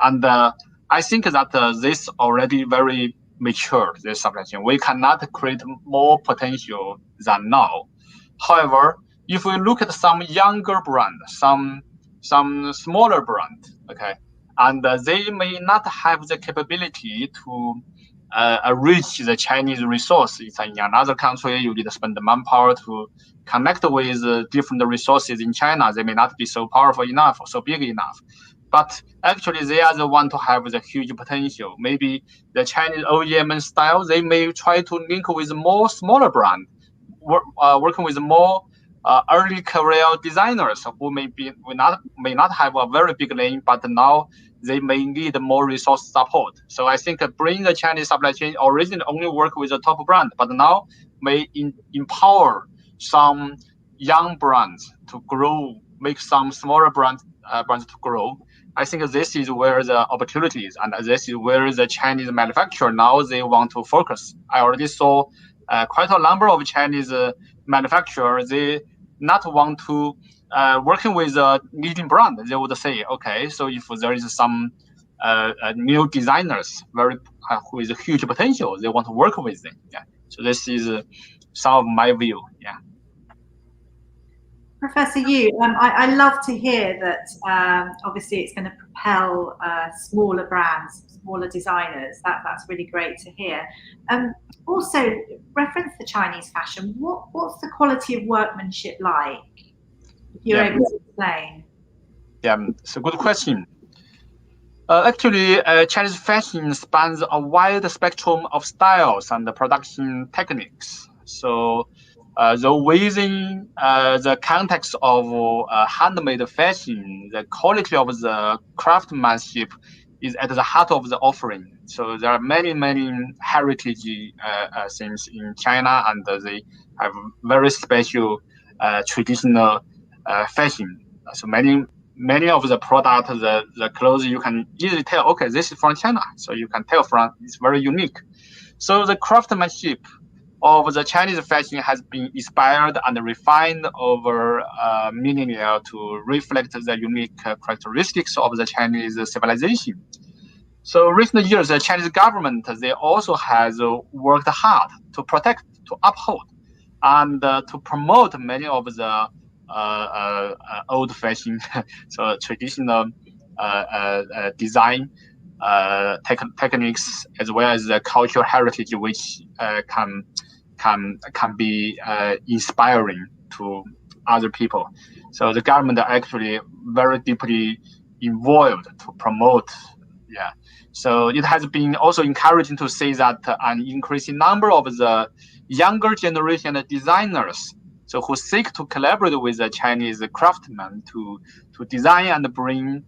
And I think that this already very mature, this supply chain. We cannot create more potential than now. However, if we look at some younger brand, some smaller brand, okay, and they may not have the capability to reach the Chinese resources. In another country, you need to spend the manpower to connect with different resources in China. They may not be so powerful enough, or so big enough. But actually, they are the one to have the huge potential. Maybe the Chinese OEM style, they may try to link with more smaller brand, working with more early career designers who may not have a very big name, but now they may need more resource support. So I think bringing the Chinese supply chain originally only work with the top brand, but now may empower some young brands to grow, make some smaller brands to grow. I think this is where the opportunity is, and this is where the Chinese manufacturer now they want to focus. I already saw quite a number of Chinese manufacturers. They not want to working with a leading brand. They would say, okay, so if there is some new designers who is a huge potential, they want to work with them. Yeah. So this is some of my view. Yeah. Professor Yu, I love to hear that obviously it's going to propel smaller brands, smaller designers. That's really great to hear. Also, reference the Chinese fashion. What's the quality of workmanship like? If you're able to explain. Yeah, it's a good question. Actually, Chinese fashion spans a wide spectrum of styles and production techniques. So Though within the context of handmade fashion, the quality of the craftsmanship is at the heart of the offering. So there are many heritage things in China, and they have very special traditional fashion. So many of the products, the clothes, you can easily tell, okay, this is from China. So you can tell it's very unique. So the craftsmanship of the Chinese fashion has been inspired and refined over millennia to reflect the unique characteristics of the Chinese civilization. So recent years, the Chinese government, they also has worked hard to protect, to uphold, and to promote many of the old-fashioned, so traditional design techniques, as well as the cultural heritage, which can be inspiring to other people. So the government are actually very deeply involved to promote. Yeah. So it has been also encouraging to see that an increasing number of the younger generation designers, so who seek to collaborate with the Chinese craftsmen to design and bring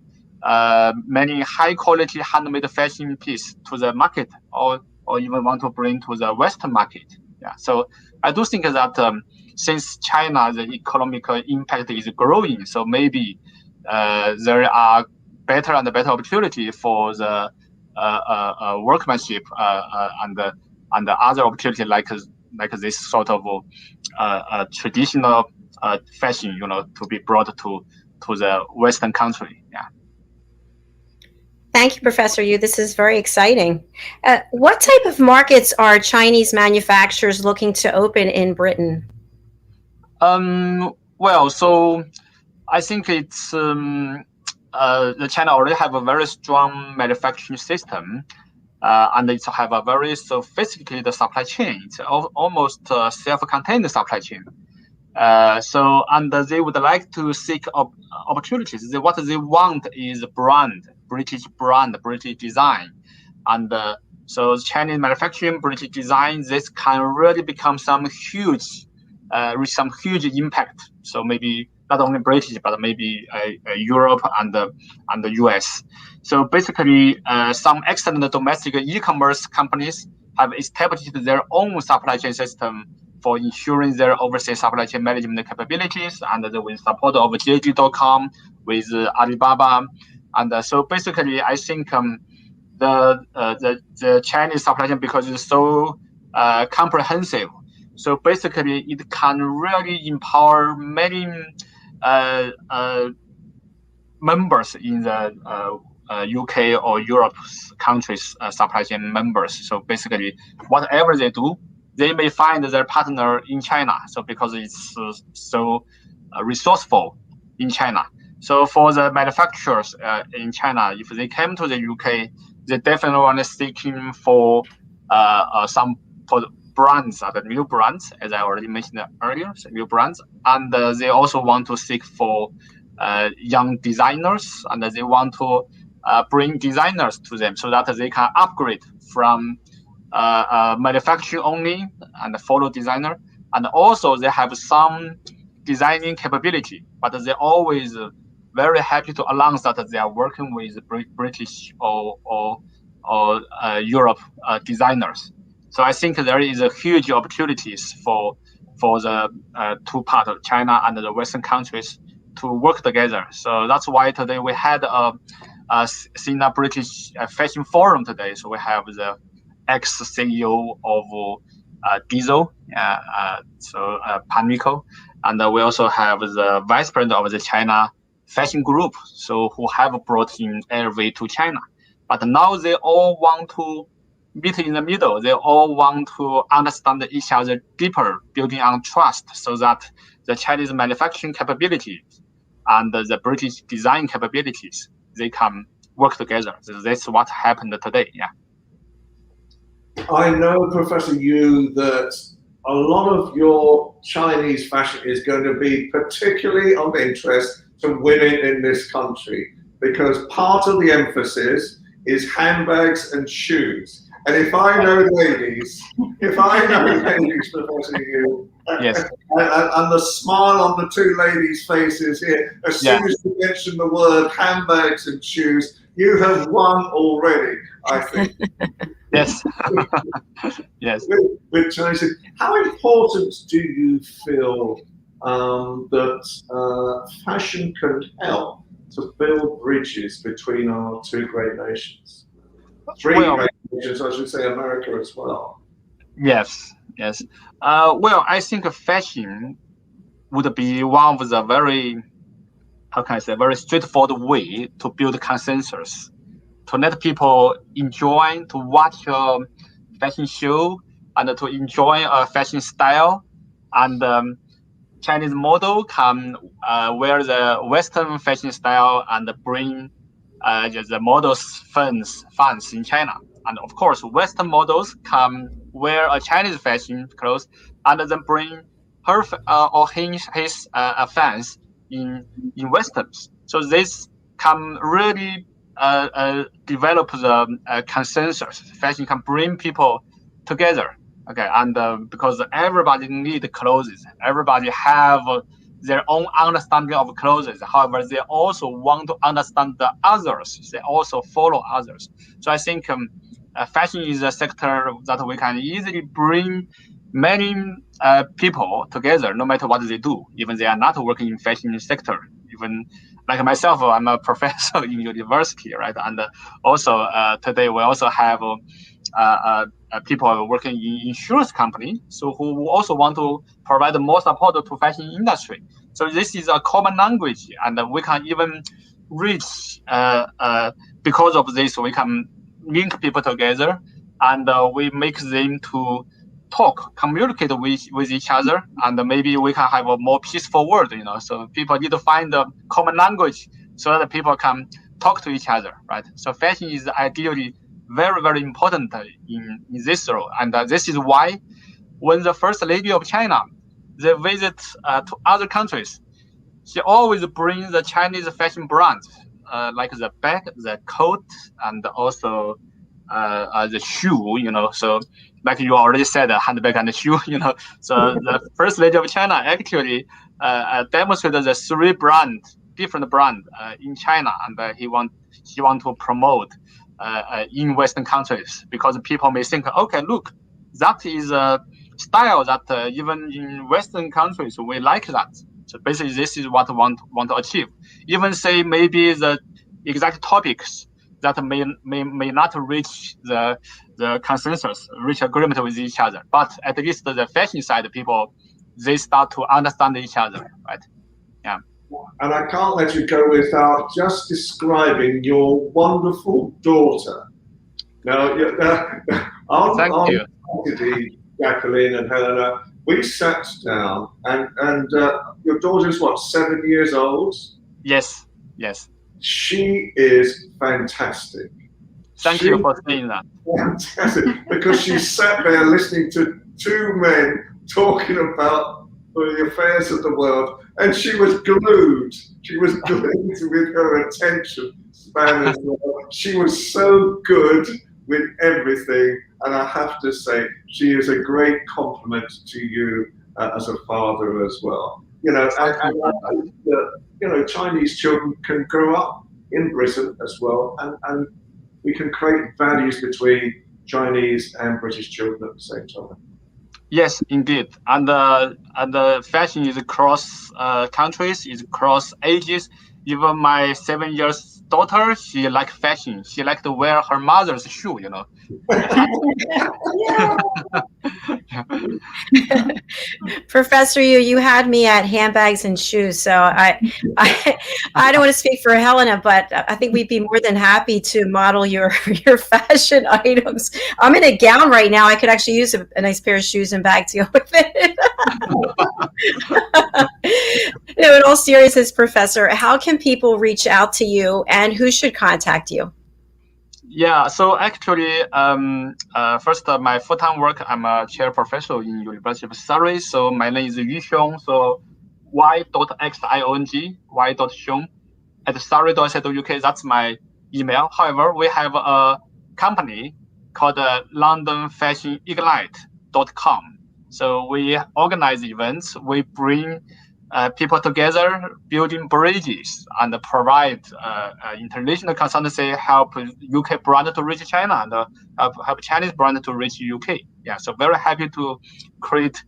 many high quality handmade fashion pieces to the market, or even want to bring to the Western market. Yeah. So I do think that since China, the economic impact is growing, so maybe there are better and better opportunity for the workmanship and the other opportunity like this sort of traditional fashion, to be brought to the Western country. Yeah. Thank you, Professor Yu. This is very exciting. What type of markets are Chinese manufacturers looking to open in Britain? Well, so I think it's the China already have a very strong manufacturing system, and it have a very sophisticated supply chain. It's almost self-contained supply chain. And they would like to seek opportunities. What they want is British brand, British design. And so Chinese manufacturing, British design, this can really become reach some huge impact. So maybe not only British, but maybe Europe and the US. So basically, some excellent domestic e-commerce companies have established their own supply chain system for ensuring their overseas supply chain management capabilities, and with support of JD.com, with Alibaba. And so basically, I think the Chinese supply chain, because it's so comprehensive, so basically it can really empower many members in the UK or Europe countries supply chain members. So basically, whatever they do, they may find their partner in China. So because it's so resourceful in China. So for the manufacturers in China, if they came to the UK, they definitely want to seeking for for brands, the new brands, as I already mentioned earlier, so new brands, and they also want to seek for young designers, and they want to bring designers to them so that they can upgrade from manufacturing only and follow designer, and also they have some designing capability, but they're always very happy to announce that they are working with British or Europe designers. So I think there is a huge opportunities for the two parts of China and the Western countries to work together. So that's why today we had a Sina British Fashion Forum today. So we have the ex-CEO of Diesel, Pan Miko, and we also have the vice president of the China Fashion Group, so who have brought in LV to China. But now they all want to meet in the middle. They all want to understand each other deeper, building on trust, so that the Chinese manufacturing capabilities and the British design capabilities, they can work together. So that's what happened today. Yeah. I know, Professor Yu, that a lot of your Chinese fashion is going to be particularly of interest to women in this country, because part of the emphasis is handbags and shoes. And if I know ladies, Professor Yu, Yes. And the smile on the two ladies' faces here. As soon as you mention the word handbags and shoes, you have won already, I think. Yes. Yes. With Chinese, how important do you feel that fashion can help to build bridges between our two great nations? Great nations, I should say, America as well. Yes. Yes. Well, I think fashion would be one of the very, how can I say, very straightforward way to build consensus, to let people enjoy, to watch a fashion show and to enjoy a fashion style. And Chinese model can wear the Western fashion style and bring the models fans in China. And of course, Western models can wear a Chinese fashion clothes and then bring her or his fans in Westerns. So this can really develop the consensus. Fashion can bring people together. Okay, and because everybody need clothes, everybody have their own understanding of clothes. However, they also want to understand the others. They also follow others. So I think fashion is a sector that we can easily bring many people together, no matter what they do, even they are not working in fashion sector. Even like myself, I'm a professor in university, right? And also today we also have people working in insurance company, so who also want to provide more support to fashion industry. So this is a common language, and we can even reach. Because of this, we can link people together, and we make them to talk, communicate with each other, and maybe we can have a more peaceful world. So people need to find a common language so that people can talk to each other, right? So fashion is ideally very, very important in this role. And this is why when the First Lady of China, they visit to other countries, she always brings the Chinese fashion brands, like the bag, the coat, and also the shoe, So like you already said, a handbag and a shoe, So the First Lady of China actually demonstrated the three different brand in China, and he want to promote in Western countries, because people may think, okay, look, that is a style that even in Western countries we like that. So basically, this is what we want to achieve. Even say maybe the exact topics that may not reach the consensus, reach agreement with each other, but at least the fashion side, people they start to understand each other, right? Yeah. And I can't let you go without just describing your wonderful daughter. Now, Thank you. Jacalyn and Helena, we sat down, and your daughter's what, 7 years old? Yes. She is fantastic. Thank you for saying that. Fantastic, because she sat there listening to two men talking about the affairs of the world, and she was glued. She was glued with her attention span as well. She was so good with everything, and I have to say, she is a great compliment to you as a father as well. Chinese children can grow up in Britain as well, and we can create values between Chinese and British children at the same time. Yes, indeed, and the fashion is across countries, is across ages. Even my 7 years daughter, she like fashion. She like to wear her mother's shoe, Professor, you had me at handbags and shoes, so I don't want to speak for Helena, but I think we'd be more than happy to model your fashion items. I'm in a gown right now. I could actually use a nice pair of shoes and bag to go with it. In all seriousness, Professor, how can people reach out to you, and who should contact you? Yeah, so actually, first, my full-time work, I'm a chair professor in University of Surrey. So my name is Yu Xiong. So y.xiong, y.xiong at surrey.ac.uk. That's my email. However, we have a company called LondonFashionIgnite.com. So we organize events, we bring people together, building bridges, and provide international consultancy, help UK brand to reach China, and help Chinese brand to reach UK. Yeah, so very happy to create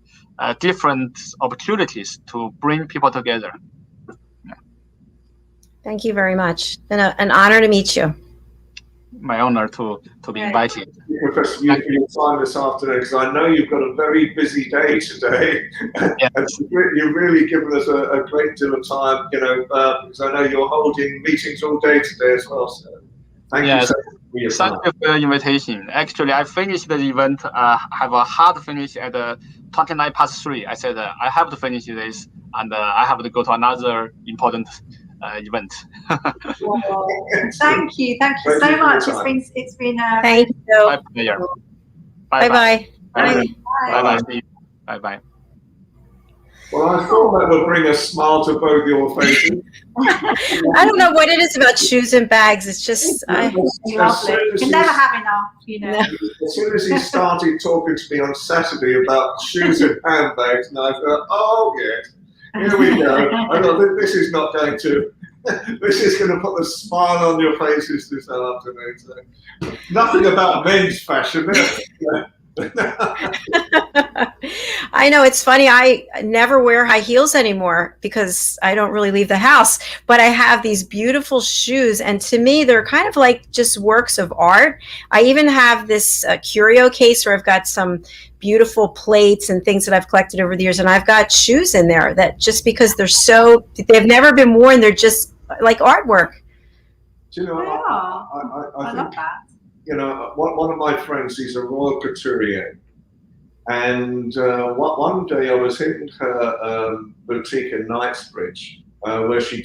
different opportunities to bring people together. Yeah. Thank you very much. Been an honor to meet you. My honor to be invited. Professor, you for your time this afternoon, because I know you've got a very busy day today. Yes. And you've really given us a great deal of time, because I know you're holding meetings all day today as well. So thank you so much for your time. Thank you for your invitation. Actually, I finished the event, have a hard finish at 3:29. I said, I have to finish this, and I have to go to another important event. Well, thank you so much. It's been thank you. Bye bye. Bye bye. Well, I thought that would bring a smile to both your faces. I don't know what it is about shoes and bags. It's just lovely. You can never have enough, As soon as he started talking to me on Saturday about shoes and handbags, and I thought, oh yes, here we go. I thought this is not going to. This is going to put a smile on your faces this afternoon. So, nothing about men's fashion. I know, it's funny. I never wear high heels anymore because I don't really leave the house, but I have these beautiful shoes, and to me they're kind of like just works of art. I even have this curio case where I've got some beautiful plates and things that I've collected over the years, and I've got shoes in there that just because they've never been worn, they're just like artwork. Do you know, I love that. One of my friends, he's a royal couturier, and one day I was in her boutique in Knightsbridge, where she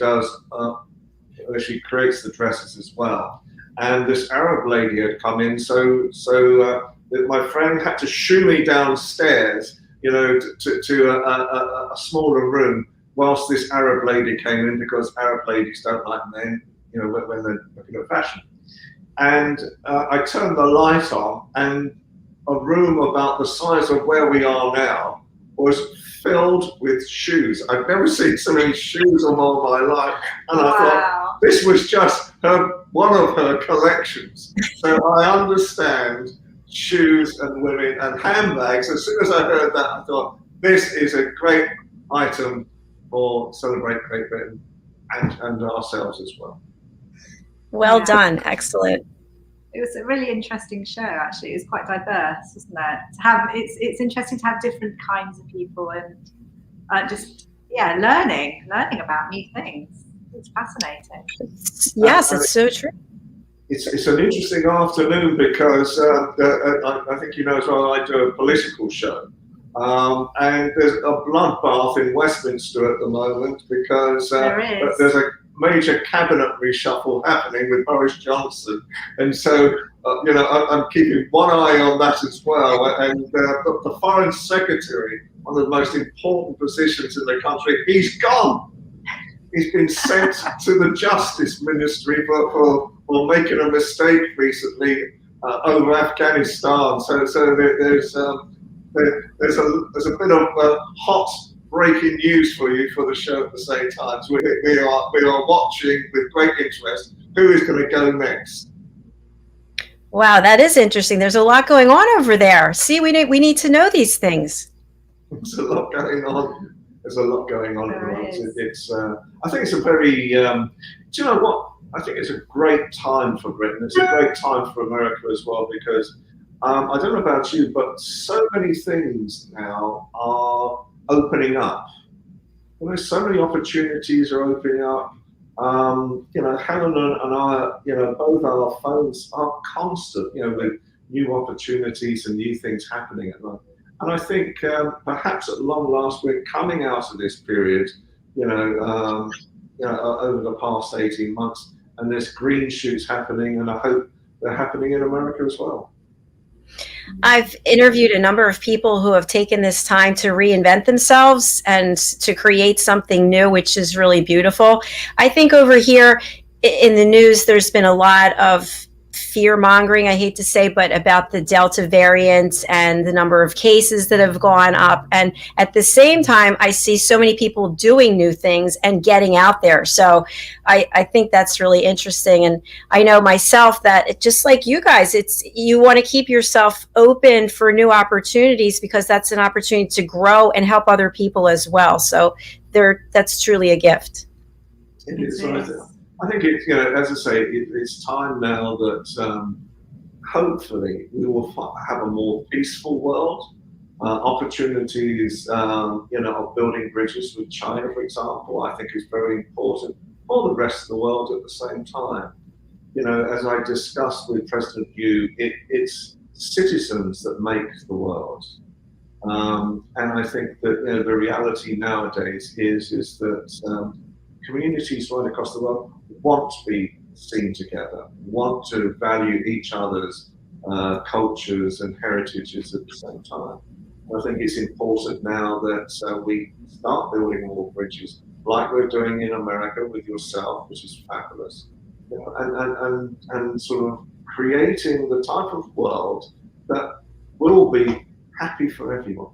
creates the dresses as well. And this Arab lady had come in, so my friend had to shoo me downstairs, to a smaller room, whilst this Arab lady came in, because Arab ladies don't like men, when they're looking at fashion. And I turned the light on, and a room about the size of where we are now was filled with shoes. I've never seen so many shoes in all my life. And I thought, this was just one of her collections. So I understand shoes and women and handbags. As soon as I heard that, I thought, this is a great item for Celebrate Great Britain and ourselves as well. Well done. Excellent. It was a really interesting show, actually. It was quite diverse, isn't it? It's interesting to have different kinds of people and learning about new things. It's fascinating. Yes, it's so true. It's an interesting afternoon because I think you know as well, I do a political show. And there's a bloodbath in Westminster at the moment because there's a major cabinet reshuffle happening with Boris Johnson, and so I'm keeping one eye on that as well. And the Foreign Secretary, one of the most important positions in the country, he's gone. He's been sent to the Justice Ministry for making a mistake recently over Afghanistan. So there's a bit of hot breaking news for you for the show at the same time. So we are watching with great interest who is going to go next. Wow, that is interesting. There's a lot going on over there. See, we need to know these things. There's a lot going on. There's a lot going on at the moment. It's I think it's a very do you know what? I think it's a great time for Britain. It's a great time for America as well, because I don't know about you, but so many things now are opening up. There's so many opportunities are opening up. Helena and I, both our phones are constant, with new opportunities and new things happening at the moment. And I think perhaps at long last we're coming out of this period, over the past 18 months, and there's green shoots happening, and I hope they're happening in America as well. I've interviewed a number of people who have taken this time to reinvent themselves and to create something new, which is really beautiful. I think over here in the news, there's been a lot of fear mongering, I hate to say, but about the Delta variant and the number of cases that have gone up. And at the same time, I see so many people doing new things and getting out there. So I think that's really interesting. And I know myself that just like you guys, you want to keep yourself open for new opportunities, because that's an opportunity to grow and help other people as well. So that's truly a gift. It is. I think it's, as I say, it's time now that hopefully we will have a more peaceful world. Opportunities, of building bridges with China, for example, I think is very important for the rest of the world at the same time. As I discussed with President Yu, it's citizens that make the world. And I think that the reality nowadays is that communities right across the world want to be seen together, want to value each other's cultures and heritages at the same time. I think it's important now that we start building more bridges, like we're doing in America with yourself, which is fabulous, and sort of creating the type of world that will be happy for everyone.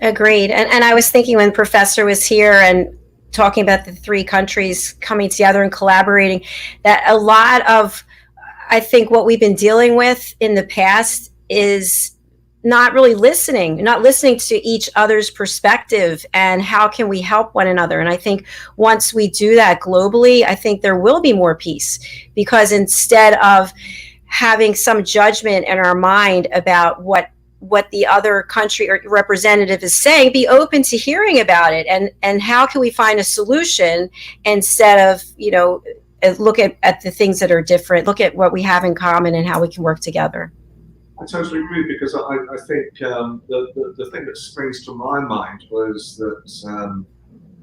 Agreed. And I was thinking when Professor was here and talking about the three countries coming together and collaborating, that a lot of, I think, what we've been dealing with in the past is not really not listening to each other's perspective and how can we help one another. And I think once we do that globally, I think there will be more peace, because instead of having some judgment in our mind about what the other country or representative is saying, be open to hearing about it and how can we find a solution instead of, look at the things that are different, look at what we have in common and how we can work together. I totally agree, because I think the thing that springs to my mind was that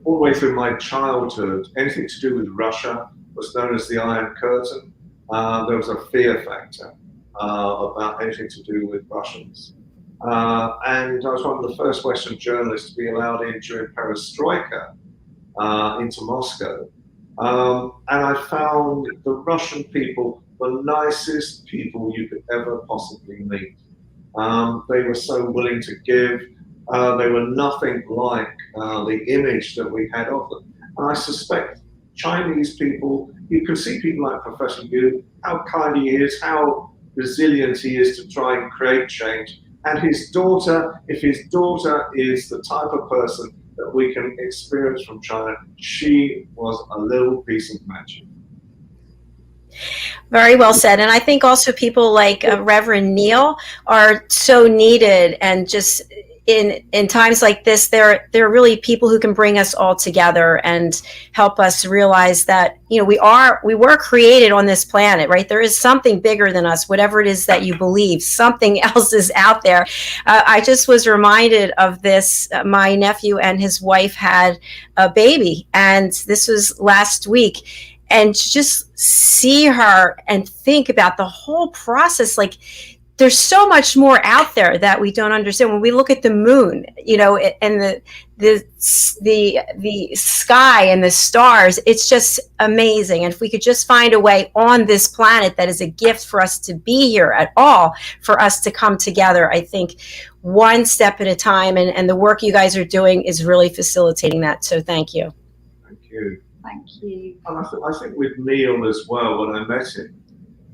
all the way through my childhood, anything to do with Russia was known as the Iron Curtain. There was a fear factor about anything to do with Russians. And I was one of the first Western journalists to be allowed in during Perestroika into Moscow. And I found the Russian people the nicest people you could ever possibly meet. They were so willing to give. They were nothing like the image that we had of them. And I suspect Chinese people, you can see people like Professor Yu, how kind he is, how resilient he is to try and create change. And his daughter, if his daughter is the type of person that we can experience from China, she was a little piece of magic. Very well said. And I think also people like Reverend Neil are so needed, and just in times like this, they're really people who can bring us all together and help us realize that, we were created on this planet, right? There is something bigger than us, whatever it is that you believe, something else is out there. I just was reminded of this. My nephew and his wife had a baby, and this was last week. And to just see her and think about the whole process, like there's so much more out there that we don't understand. When we look at the moon, and the sky and the stars, it's just amazing. And if we could just find a way on this planet that is a gift for us to be here at all, for us to come together, I think one step at a time. And the work you guys are doing is really facilitating that. So thank you. Thank you. Thank you. And I think with Neil as well, when I met him,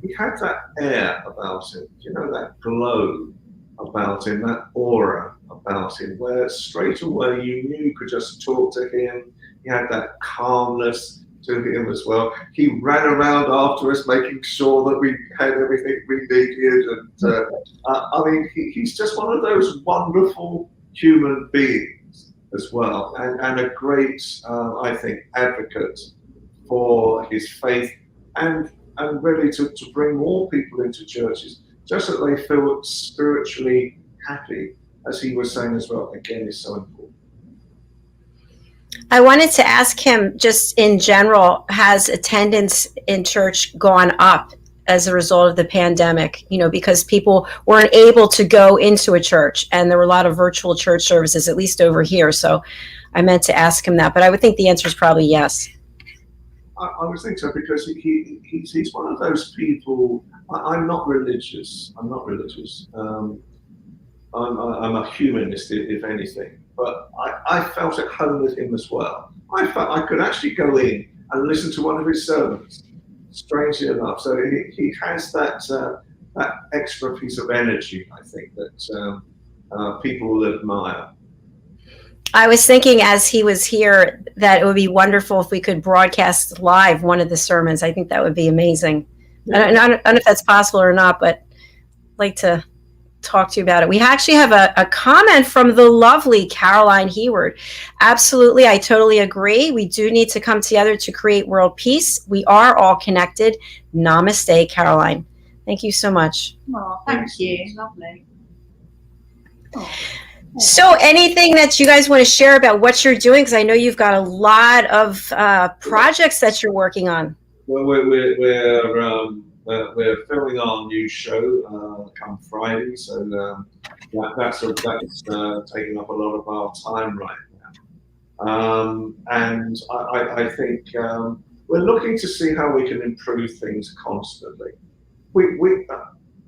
he had that air about him, that glow about him, that aura about him, where straight away you knew you could just talk to him. He had that calmness to him as well. He ran around after us, making sure that we had everything we needed. And he's just one of those wonderful human beings as well, and a great, I think, advocate for his faith, and really to bring more people into churches, just that they feel spiritually happy, as he was saying as well, again, is so important. I wanted to ask him, just in general, has attendance in church gone up as a result of the pandemic, because people weren't able to go into a church, and there were a lot of virtual church services, at least over here. So I meant to ask him that, but I would think the answer is probably yes. I would think so, because he's one of those people. I'm not religious. I'm a humanist, if anything. But I felt at home with him as well. I felt I could actually go in and listen to one of his sermons, strangely enough. So he has that extra piece of energy, I think, that people will admire. I was thinking as he was here that it would be wonderful if we could broadcast live one of the sermons. I think that would be amazing. Yeah. I don't know if that's possible or not, but I'd like to talk to you about it. We actually have a comment from the lovely Caroline Heward. Absolutely, I totally agree. We do need to come together to create world peace. We are all connected. Namaste, Caroline. Thank you so much. Oh, thank you. Lovely. Oh. So anything that you guys want to share about what you're doing? Because I know you've got a lot of projects that you're working on. Well, we're filming our new show come Friday, so that's taking up a lot of our time right now. And I think we're looking to see how we can improve things constantly. We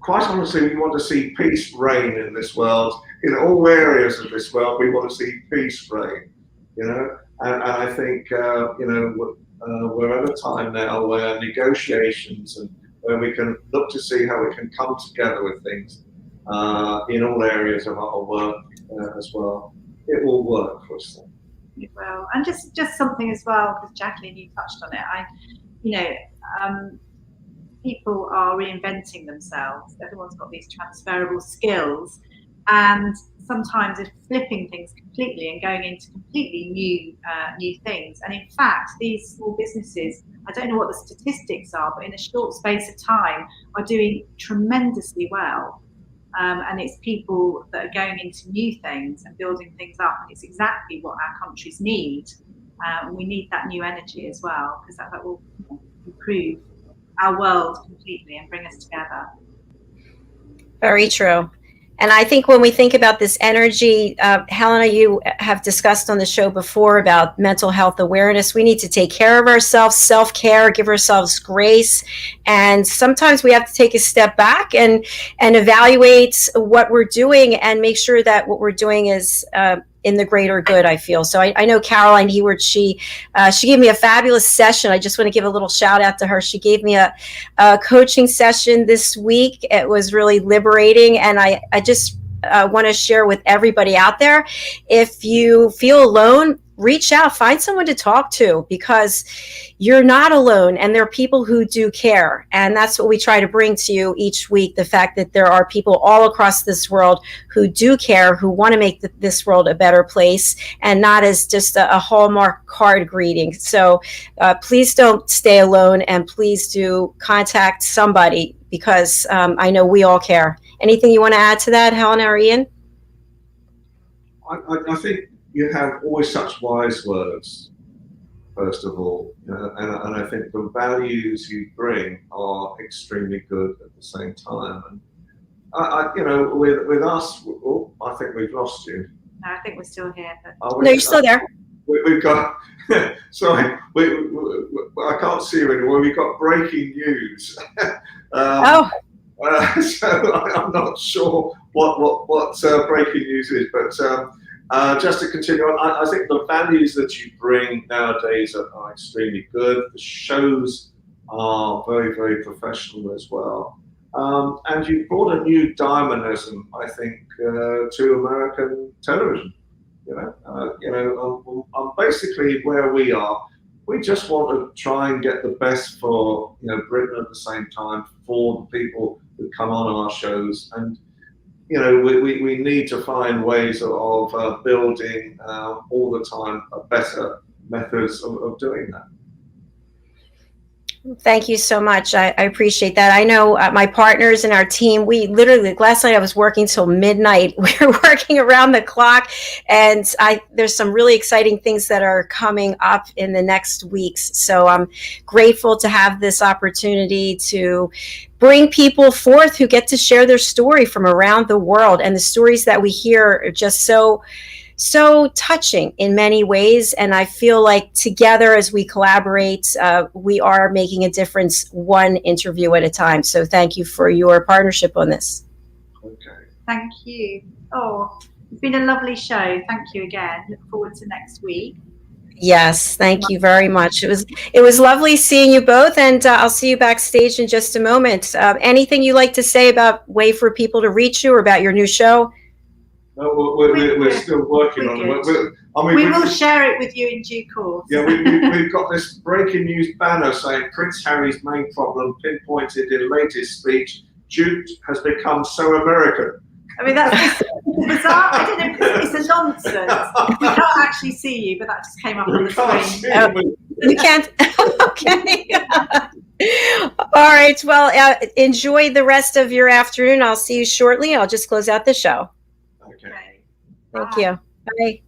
quite honestly, we want to see peace reign in this world. In all areas of this world, we want to see peace reign, and I think, we're at a time now where negotiations and where we can look to see how we can come together with things in all areas of our work as well. It will work for us. It will. And just something as well, because Jacalyn, you touched on it. People are reinventing themselves. Everyone's got these transferable skills. And sometimes it's flipping things completely and going into completely new things. And in fact, these small businesses, I don't know what the statistics are, but in a short space of time are doing tremendously well. And it's people that are going into new things and building things up. And it's exactly what our countries need. We need that new energy as well, because that will improve our world completely and bring us together. Very true. And I think when we think about this energy, Helena, you have discussed on the show before about mental health awareness. We need to take care of ourselves, self-care, give ourselves grace. And sometimes we have to take a step back and evaluate what we're doing and make sure that what we're doing is in the greater good, I feel. So I know Caroline Heward, she gave me a fabulous session. I just want to give a little shout out to her. She gave me a coaching session this week. It was really liberating. And I just want to share with everybody out there, if you feel alone, reach out, find someone to talk to, because you're not alone and there are people who do care. And that's what we try to bring to you each week, the fact that there are people all across this world who do care, who want to make this world a better place, and not as just a Hallmark card greeting. So please don't stay alone, and please do contact somebody, because I know we all care. Anything you want to add to that, Helena or Ian? I think you have always such wise words, first of all, and I think the values you bring are extremely good at the same time. And with us, I think we've lost you. No, I think we're still here. No, you're still there. We've got. Sorry, I can't see you anymore. We've got breaking news. So I'm not sure what breaking news is, but. Just to continue on, I think the values that you bring nowadays are extremely good. The shows are very, very professional as well. And you brought a new dynamism, I think, to American television. Basically where we are, we just want to try and get the best for Britain at the same time, for the people that come on our shows. And we need to find ways of building all the time better methods of doing that. Thank you so much. I appreciate that. I know my partners and our team, we literally, last night I was working till midnight. We were working around the clock, and there's some really exciting things that are coming up in the next weeks. So I'm grateful to have this opportunity to bring people forth who get to share their story from around the world. And the stories that we hear are just so so touching in many ways. And I feel like together, as we collaborate, we are making a difference one interview at a time. So thank you for your partnership on this. Okay. Thank you. Oh, it's been a lovely show. Thank you again. Look forward to next week. Yes, thank you very much. It was lovely seeing you both, and I'll see you backstage in just a moment. Anything you'd like to say about way for people to reach you or about your new show? No, we're still working on it. We will share it with you in due course. Yeah, we've got this breaking news banner saying Prince Harry's main problem pinpointed in latest speech, Duke has become so American. I mean, that's bizarre. I don't know, it's a nonsense. We can't actually see you, but that just came up on the screen. We can't. Okay. All right. Well, enjoy the rest of your afternoon. I'll see you shortly. I'll just close out the show. Okay. Thank you. Bye.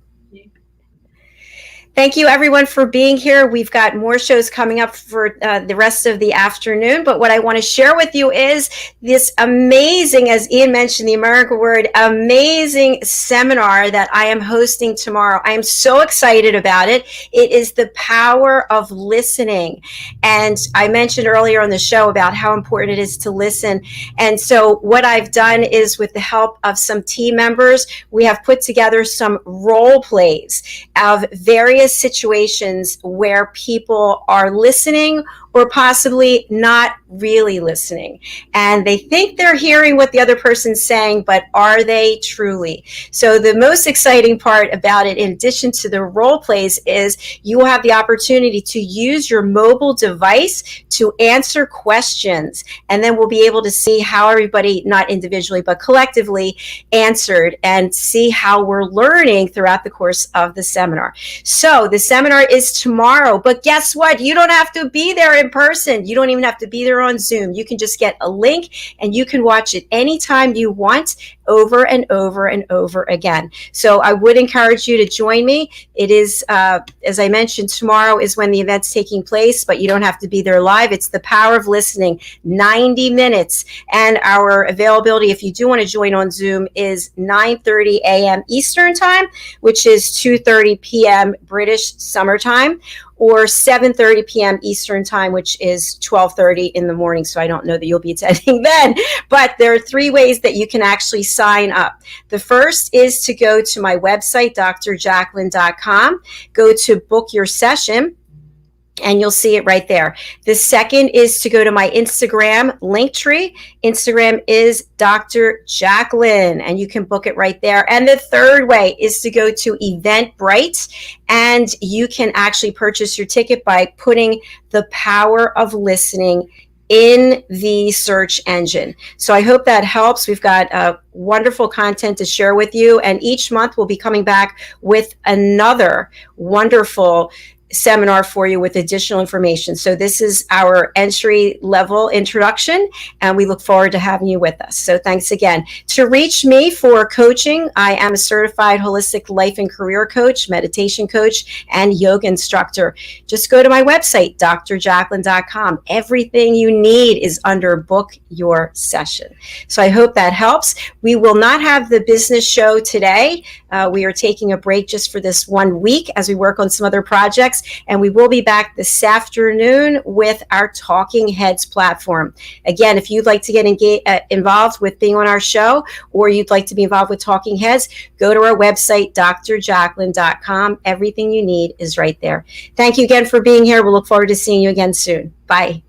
Thank you, everyone, for being here. We've got more shows coming up for the rest of the afternoon. But what I want to share with you is this amazing, as Ian mentioned, the American word, amazing seminar that I am hosting tomorrow. I am so excited about it. It is the power of listening. And I mentioned earlier on the show about how important it is to listen. And so what I've done is, with the help of some team members, we have put together some role plays of various situations where people are listening or possibly not really listening. And they think they're hearing what the other person's saying, but are they truly? So the most exciting part about it, in addition to the role plays, is you will have the opportunity to use your mobile device to answer questions. And then we'll be able to see how everybody, not individually, but collectively, answered, and see how we're learning throughout the course of the seminar. So the seminar is tomorrow, but guess what? You don't have to be there in person. You don't even have to be there on Zoom. You can just get a link and you can watch it anytime you want, over and over and over again. So I would encourage you to join me. It is, as I mentioned, tomorrow is when the event's taking place, but you don't have to be there live. It's the power of listening, 90 minutes. And our availability, if you do want to join on Zoom, is 9:30 a.m. Eastern time, which is 2:30 p.m. British Summer Time, or 7:30 p.m. Eastern time, which is 12:30 in the morning. So I don't know that you'll be attending then, but there are 3 ways that you can actually sign up. The first is to go to my website, drjacalyn.com, go to book your session, and you'll see it right there. The second is to go to my Instagram link tree. Instagram is Dr. Jacalyn, and you can book it right there. And the third way is to go to Eventbrite, and you can actually purchase your ticket by putting the power of listening in the search engine. So I hope that helps. We've got wonderful content to share with you, and each month we'll be coming back with another wonderful seminar for you with additional information. So this is our entry level introduction, and we look forward to having you with us. So thanks again. To reach me for coaching, I am a certified holistic life and career coach, meditation coach, and yoga instructor. Just go to my website, drjacalyn.com. Everything you need is under book your session. So I hope that helps. We will not have the business show today. We are taking a break just for this 1 week as we work on some other projects. And we will be back this afternoon with our Talking Heads platform. Again, if you'd like to get involved with being on our show, or you'd like to be involved with Talking Heads, go to our website, drjacalyn.com. Everything you need is right there. Thank you again for being here. We'll look forward to seeing you again soon. Bye.